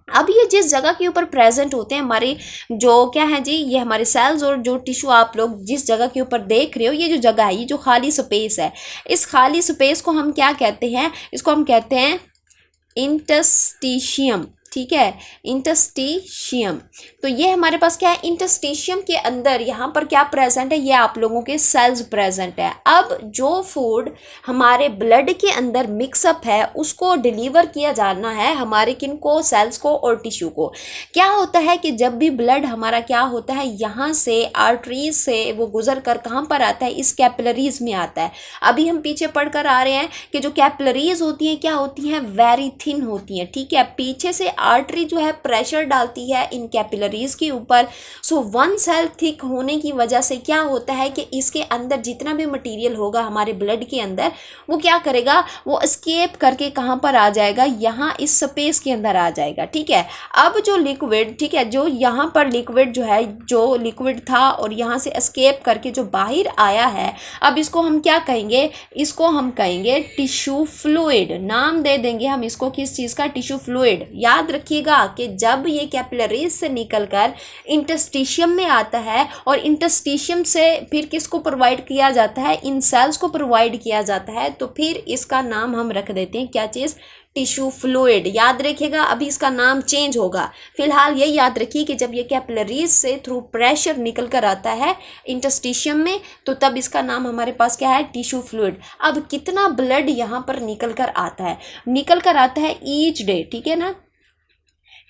अब ये जिस जगह के ऊपर प्रेजेंट होते हैं हमारे जो क्या है जी, ये हमारे सेल्स और जो टिश्यू आप लोग जिस जगह के ऊपर देख रहे हो, ये जो जगह है, ये जो खाली स्पेस है, इस खाली स्पेस को हम क्या कहते हैं, इसको हम कहते हैं इंटस्टिशियम, ठीक है, इंटस्टिशियम। तो ये हमारे पास क्या है, इंटस्टिशियम के अंदर यहाँ पर क्या प्रेजेंट है, ये आप लोगों के सेल्स प्रेजेंट है। अब जो फूड हमारे ब्लड के अंदर मिक्सअप है उसको डिलीवर किया जाना है हमारे किन को, सेल्स को और टिश्यू को। क्या होता है कि जब भी ब्लड हमारा क्या होता है, यहाँ से आर्टरीज से वो गुजर कर कहाँ पर आता है, इस कैपिलरीज में आता है। अभी हम पीछे पढ़ कर आ रहे हैं कि जो कैपिलरीज होती हैं क्या होती हैं, वेरी थिन होती हैं, ठीक है, पीछे से आर्टरी जो है प्रेशर डालती है इन कैपिलरीज के ऊपर। सो वन सेल थिक होने की वजह से क्या होता है कि इसके अंदर जितना भी मटेरियल होगा हमारे ब्लड के अंदर, वो क्या करेगा, वो एस्केप करके कहाँ पर आ जाएगा, यहाँ इस स्पेस के अंदर आ जाएगा, ठीक है। अब जो लिक्विड, ठीक है, जो यहाँ पर लिक्विड जो है, जो लिक्विड था और यहाँ से एस्केप करके जो बाहर आया है, अब इसको हम क्या कहेंगे, इसको हम कहेंगे टिश्यू फ्लूइड। नाम दे देंगे हम इसको किस चीज़ का, टिश्यू फ्लूइड। याद रखिएगा कि जब ये कैपिलरीज से निकलकर इंटस्टिशियम में आता है और इंटस्टिशियम से फिर किसको प्रोवाइड किया जाता है, इन सेल्स को प्रोवाइड किया जाता है, तो फिर इसका नाम हम रख देते हैं क्या चीज़, टिश्यू फ्लूइड। याद रखिएगा, अभी इसका नाम चेंज होगा। फिलहाल ये याद रखिए कि जब ये कैपिलरीज से थ्रू प्रेशर निकल कर आता है इंटस्टिशियम में, तो तब इसका नाम हमारे पास क्या है, टिश्यू फ्लूइड। अब कितना ब्लड यहाँ पर निकल कर आता है, निकल कर आता है ईच डे, ठीक है ना,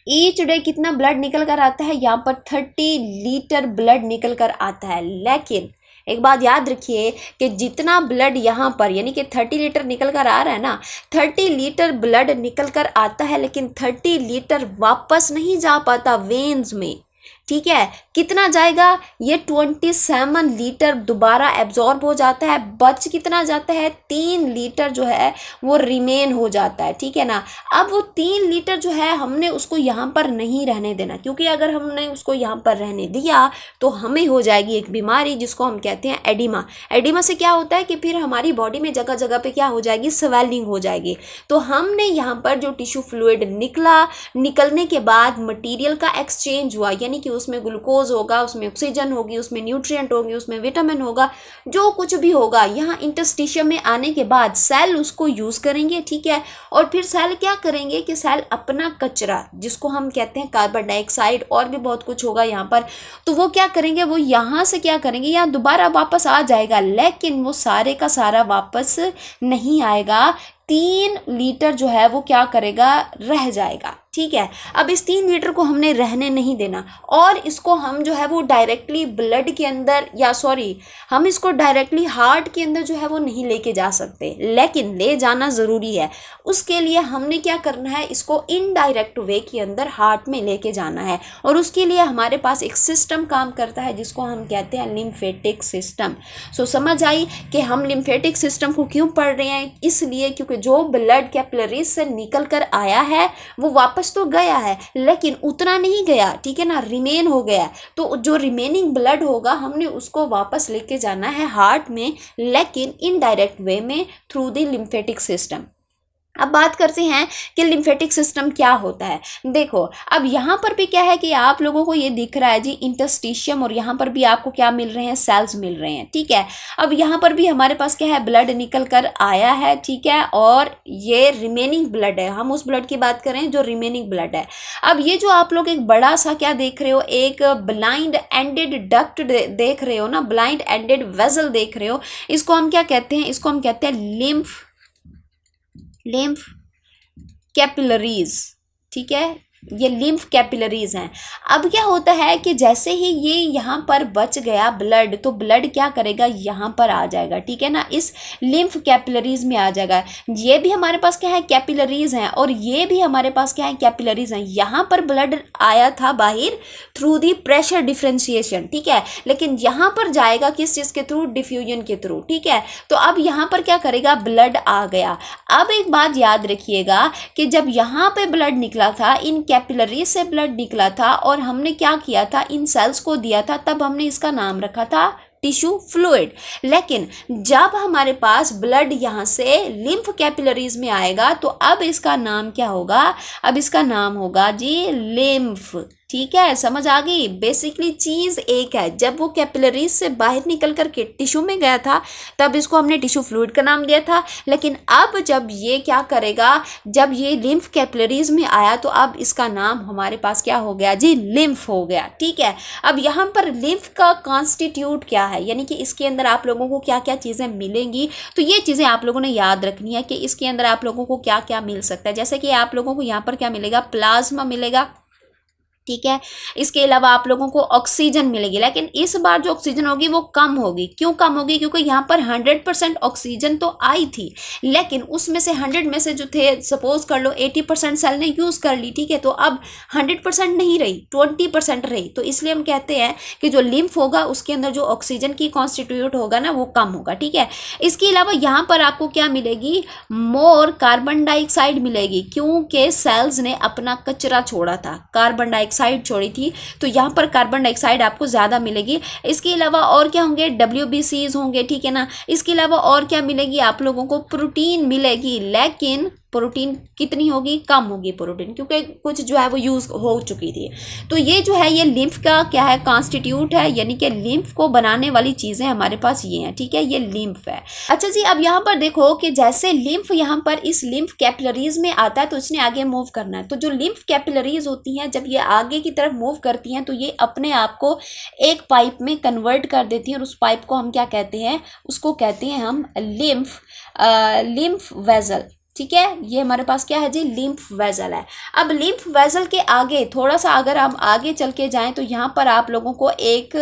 ईच डे कितना ब्लड निकल कर आता है, यहाँ पर 30 लीटर ब्लड निकल कर आता है। लेकिन एक बात याद रखिए कि जितना ब्लड यहाँ पर यानी कि 30 लीटर निकल कर आ रहा है ना, 30 लीटर ब्लड निकल कर आता है, लेकिन 30 लीटर वापस नहीं जा पाता वेन्स में, ठीक है। कितना जाएगा, ये 27 लीटर दोबारा एब्जॉर्ब हो जाता है, बच कितना जाता है, 3 लीटर जो है वो रिमेन हो जाता है, ठीक है ना। अब वो 3 लीटर जो है हमने उसको यहाँ पर नहीं रहने देना, क्योंकि अगर हमने उसको यहाँ पर रहने दिया तो हमें हो जाएगी एक बीमारी जिसको हम कहते हैं एडिमा। एडिमा से क्या होता है कि फिर हमारी बॉडी में जगह जगह पे क्या हो जाएगी, स्वेलिंग हो जाएगी। तो हमने यहाँ पर जो टिश्यू फ्लूइड निकला, निकलने के बाद मटीरियल का एक्सचेंज हुआ, यानी कि उसमें ग्लूकोज होगा, उसमें ऑक्सीजन होगी, उसमें न्यूट्रिएंट होगी, उसमें विटामिन होगा, जो कुछ भी होगा, यहाँ इंटस्टिशियम में आने के बाद सेल उसको यूज़ करेंगे, ठीक है। और फिर सेल क्या करेंगे कि सेल अपना कचरा जिसको हम कहते हैं कार्बन डाइऑक्साइड और भी बहुत कुछ होगा यहाँ पर, तो वो क्या करेंगे, वो यहाँ से क्या करेंगे, यहाँ दोबारा वापस आ जाएगा, लेकिन वो सारे का सारा वापस नहीं आएगा। 3 लीटर जो है वो क्या करेगा, रह जाएगा, ठीक है। अब इस 3 लीटर को हमने रहने नहीं देना, और इसको हम जो है वो डायरेक्टली ब्लड के अंदर, या सॉरी, हम इसको डायरेक्टली हार्ट के अंदर जो है वो नहीं लेके जा सकते, लेकिन ले जाना ज़रूरी है। उसके लिए हमने क्या करना है, इसको इनडायरेक्ट वे के अंदर हार्ट में लेके जाना है, और उसके लिए हमारे पास एक सिस्टम काम करता है जिसको हम कहते हैं लिम्फेटिक सिस्टम। सो समझ आई कि हम लिम्फेटिक सिस्टम को क्यों पढ़ रहे हैं, इसलिए क्योंकि जो ब्लड कैपिलरीज से निकल कर आया है वो वापस तो गया है, लेकिन उतना नहीं गया, ठीक है ना, रिमेन हो गया। तो जो रिमेनिंग ब्लड होगा हमने उसको वापस लेके जाना है हार्ट में, लेकिन इनडायरेक्ट वे में, थ्रू द लिम्फेटिक सिस्टम। अब बात करते हैं कि लिम्फेटिक सिस्टम क्या होता है। देखो अब यहाँ पर भी क्या है कि आप लोगों को ये दिख रहा है जी इंटरस्टिशियम, और यहाँ पर भी आपको क्या मिल रहे हैं, सेल्स मिल रहे हैं, ठीक है। अब यहाँ पर भी हमारे पास क्या है, ब्लड निकल कर आया है, ठीक है, और ये रिमेनिंग ब्लड है, हम उस ब्लड की बात करें जो रिमेनिंग ब्लड है। अब ये जो आप लोग एक बड़ा सा क्या देख रहे हो, एक ब्लाइंड एंडेड डक्ट देख रहे हो ना, ब्लाइंड एंडेड वेसल देख रहे हो, इसको हम क्या कहते हैं, इसको हम कहते हैं लिम्फ कैपिलरीज, ठीक है, ये लिम्फ कैपिलरीज हैं। अब क्या होता है कि जैसे ही ये यहाँ पर बच गया ब्लड, तो ब्लड क्या करेगा, यहाँ पर आ जाएगा, ठीक है ना, इस लिम्फ कैपिलरीज में आ जाएगा। ये भी हमारे पास क्या है, कैपिलरीज हैं, और ये भी हमारे पास क्या है, कैपिलरीज हैं। यहाँ पर ब्लड आया था बाहर थ्रू दी प्रेशर डिफ्रेंशिएशन, ठीक है, लेकिन यहाँ पर जाएगा किस चीज़ के थ्रू, डिफ्यूजन के थ्रू, ठीक है। तो अब यहाँ पर क्या करेगा, ब्लड आ गया। अब एक बात याद रखिएगा कि जब यहाँ पे ब्लड निकला था, इन कैपिलरी से ब्लड निकला था, और हमने क्या किया था, इन सेल्स को दिया था, तब हमने इसका नाम रखा था टिश्यू फ्लूइड। लेकिन जब हमारे पास ब्लड यहाँ से लिम्फ कैपिलरीज में आएगा, तो अब इसका नाम क्या होगा, अब इसका नाम होगा जी लिम्फ, ठीक है, समझ आ गई। बेसिकली चीज़ एक है, जब वो कैपिलरीज से बाहर निकल करके टिश्यू में गया था, तब इसको हमने टिश्यू फ्लूइड का नाम दिया था। लेकिन अब जब ये क्या करेगा, जब ये लिम्फ कैपिलरीज में आया, तो अब इसका नाम हमारे पास क्या हो गया जी, लिम्फ हो गया, ठीक है। अब यहाँ पर लिम्फ का कॉन्स्टिट्यूट क्या है, यानी कि इसके अंदर आप लोगों को क्या क्या चीज़ें मिलेंगी, तो ये चीज़ें आप लोगों ने याद रखनी है कि इसके अंदर आप लोगों को क्या क्या मिल सकता है। जैसे कि आप लोगों को यहाँ पर क्या मिलेगा, प्लाज्मा मिलेगा, ठीक है। इसके अलावा आप लोगों को ऑक्सीजन मिलेगी, लेकिन इस बार जो ऑक्सीजन होगी वो कम होगी। क्यों कम होगी, क्योंकि यहाँ पर 100% ऑक्सीजन तो आई थी, लेकिन उसमें से 100 में से जो थे, सपोज कर लो 80% सेल ने यूज़ कर ली, ठीक है, तो अब 100% नहीं रही, 20% रही। तो इसलिए हम कहते हैं कि जो लिम्फ होगा उसके अंदर जो ऑक्सीजन की कॉन्स्टिट्यूट होगा ना, वो कम होगा, ठीक है। इसके अलावा यहाँ पर आपको क्या मिलेगी, मोर कार्बन डाइऑक्साइड मिलेगी, क्योंकि सेल्स ने अपना कचरा छोड़ा था, कार्बन डाइऑक्साइड छोड़ी थी, तो यहाँ पर कार्बन डाइऑक्साइड आपको ज़्यादा मिलेगी। इसके अलावा और क्या होंगे, WBCs होंगे, ठीक है ना। इसके अलावा और क्या मिलेगी, आप लोगों को प्रोटीन मिलेगी, लेकिन प्रोटीन कितनी होगी, कम होगी प्रोटीन, क्योंकि कुछ जो है वो यूज़ हो चुकी थी। तो ये जो है, ये लिम्फ का क्या है, कॉन्स्टिट्यूट है, यानी कि लिम्फ को बनाने वाली चीज़ें हमारे पास ये हैं, ठीक है, ये लिम्फ है। अच्छा जी, अब यहाँ पर देखो कि जैसे लिम्फ यहाँ पर इस लिम्फ कैपिलरीज में आता है, तो इसने आगे मूव करना है। तो जो लिम्फ कैपिलरीज होती हैं, जब ये आगे की तरफ मूव करती हैं, तो ये अपने आप को एक पाइप में कन्वर्ट कर देती हैं, और उस पाइप को हम क्या कहते हैं, उसको कहते हैं हम लिम्फ वेजल, ठीक है। ये हमारे पास क्या है जी, लिम्फ वेजल है। अब लिम्फ वेजल के आगे थोड़ा सा अगर हम आगे चल के जाएं, तो यहाँ पर आप लोगों को एक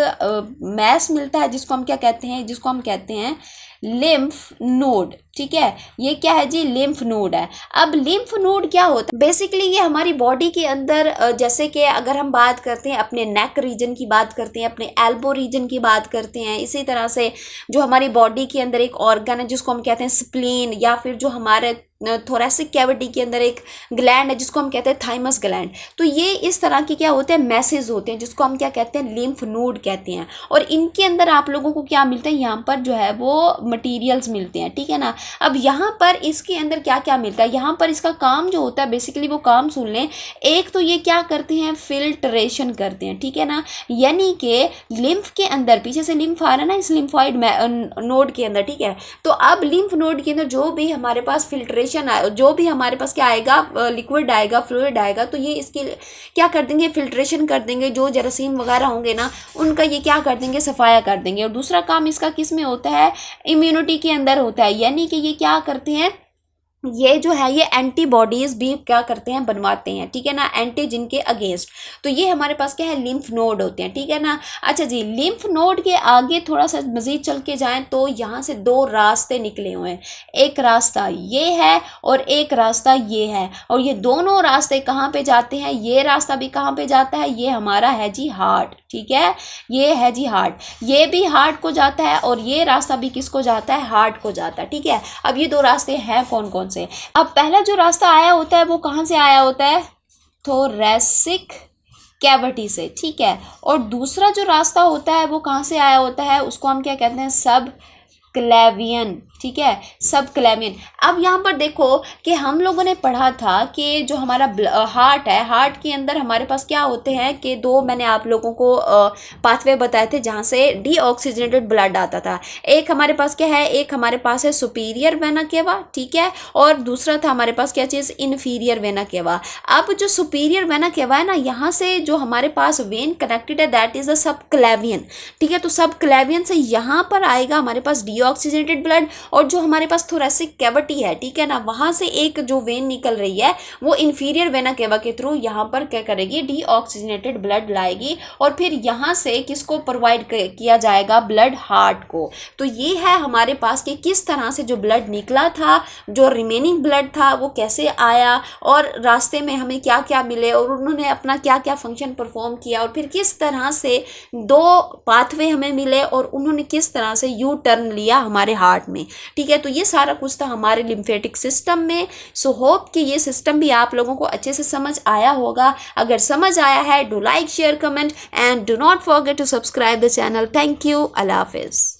मैस मिलता है, जिसको हम क्या कहते हैं, जिसको हम कहते हैं लिम्फ नोड, ठीक है। ये क्या है जी, लिम्फ नोड है। अब लिम्फ नोड क्या होता है, बेसिकली ये हमारी बॉडी के अंदर, जैसे कि अगर हम बात करते हैं अपने नेक रीजन की बात करते हैं, अपने एल्बो रीजन की बात करते हैं, इसी तरह से जो हमारी बॉडी के अंदर एक ऑर्गन है जिसको हम कहते हैं स्प्लीन, या फिर जो हमारे थोरेसिक कैविटी के अंदर एक ग्लैंड है जिसको हम कहते हैं थाइमस ग्लैंड। तो ये इस तरह के क्या होते हैं, मैसेज होते हैं, जिसको हम क्या कहते हैं, लिम्फ नोड कहते हैं। और इनके अंदर आप लोगों को क्या मिलता है, यहाँ पर जो है वो मटेरियल्स मिलते हैं, ठीक है ना। अब यहाँ पर इसके अंदर क्या क्या मिलता है, यहाँ पर इसका काम जो होता है, बेसिकली वो काम सुन लें। एक तो ये क्या करते हैं, फिल्ट्रेशन करते हैं, ठीक है ना, यानी कि लिम्फ के अंदर, पीछे से लिम्फ आ रहा है ना इस लिम्फॉइड नोड के अंदर, ठीक है। तो अब लिम्फ नोड के अंदर जो भी हमारे पास फिल्ट्रेशन, जो भी हमारे पास क्या आएगा, लिक्विड आएगा, फ्लूइड आएगा, तो ये इसके क्या कर देंगे, फिल्ट्रेशन कर देंगे। जो जरासीम वगैरह होंगे ना, उनका ये क्या कर देंगे, सफाया कर देंगे। और दूसरा काम इसका किस में होता है, इम्यूनिटी के अंदर होता है, यानी कि ये क्या करते हैं, ये जो है ये एंटीबॉडीज भी क्या करते हैं, बनवाते हैं, ठीक है ना, एंटीजन के अगेंस्ट। तो ये हमारे पास क्या है, लिम्फ नोड होते हैं, ठीक है ना। अच्छा जी, लिम्फ नोड के आगे थोड़ा सा मजीद चल के जाएं, तो यहाँ से दो रास्ते निकले हुए हैं, एक रास्ता ये है और एक रास्ता ये है। और ये दोनों रास्ते कहाँ पे जाते हैं, ये रास्ता भी कहाँ पे जाता है, ये हमारा है जी हार्ट, ठीक है, ये है जी हार्ट, ये भी हार्ट को जाता है, और ये रास्ता भी किसको जाता है, हार्ट को जाता है, ठीक है। अब ये दो रास्ते हैं कौन कौन से। अब पहला जो रास्ता आया होता है वो कहाँ से आया होता है, थोरेसिक कैविटी से, ठीक है। और दूसरा जो रास्ता होता है वो कहाँ से आया होता है, उसको हम क्या कहते हैं, सब क्लेवियन, ठीक है, सब क्लेवियन। अब यहाँ पर देखो कि हम लोगों ने पढ़ा था कि जो हमारा हार्ट है, हार्ट के अंदर हमारे पास क्या होते हैं कि दो मैंने आप लोगों को पाथवे बताए थे जहाँ से डीऑक्सीजनेटेड ब्लड आता था। एक हमारे पास क्या है, एक हमारे पास है सुपीरियर वेना केवा, ठीक है, और दूसरा था हमारे पास क्या चीज़, इन्फीरियर वेना केवा। अब जो सुपीरियर वेना केवा है ना, यहाँ से जो हमारे पास वेन कनेक्टेड है दैट इज द सब क्लेवियन, ठीक है। तो सब क्लेवियन से यहाँ पर आएगा हमारे पास डीऑक्सीजनेटेड ब्लड, और जो हमारे पास थोरेसिक कैविटी है, ठीक है ना, वहाँ से एक जो वेन निकल रही है वो इन्फीरियर वेना केवा के थ्रू यहाँ पर क्या करेगी, डीऑक्सीजनेटेड ब्लड लाएगी, और फिर यहाँ से किसको प्रोवाइड किया जाएगा, ब्लड हार्ट को। तो ये है हमारे पास कि किस तरह से जो ब्लड निकला था, जो रिमेनिंग ब्लड था वो कैसे आया, और रास्ते में हमें क्या क्या मिले, और उन्होंने अपना क्या क्या फंक्शन परफॉर्म किया, और फिर किस तरह से दो पाथवे हमें मिले और उन्होंने किस तरह से यू टर्न लिया हमारे हार्ट में, ठीक है। तो ये सारा कुछ था हमारे लिम्फेटिक सिस्टम में। सो होप कि ये सिस्टम भी आप लोगों को अच्छे से समझ आया होगा। अगर समझ आया है, do like, share, comment and do not forget to subscribe the channel. Thank you, अल्लाह हाफिज़।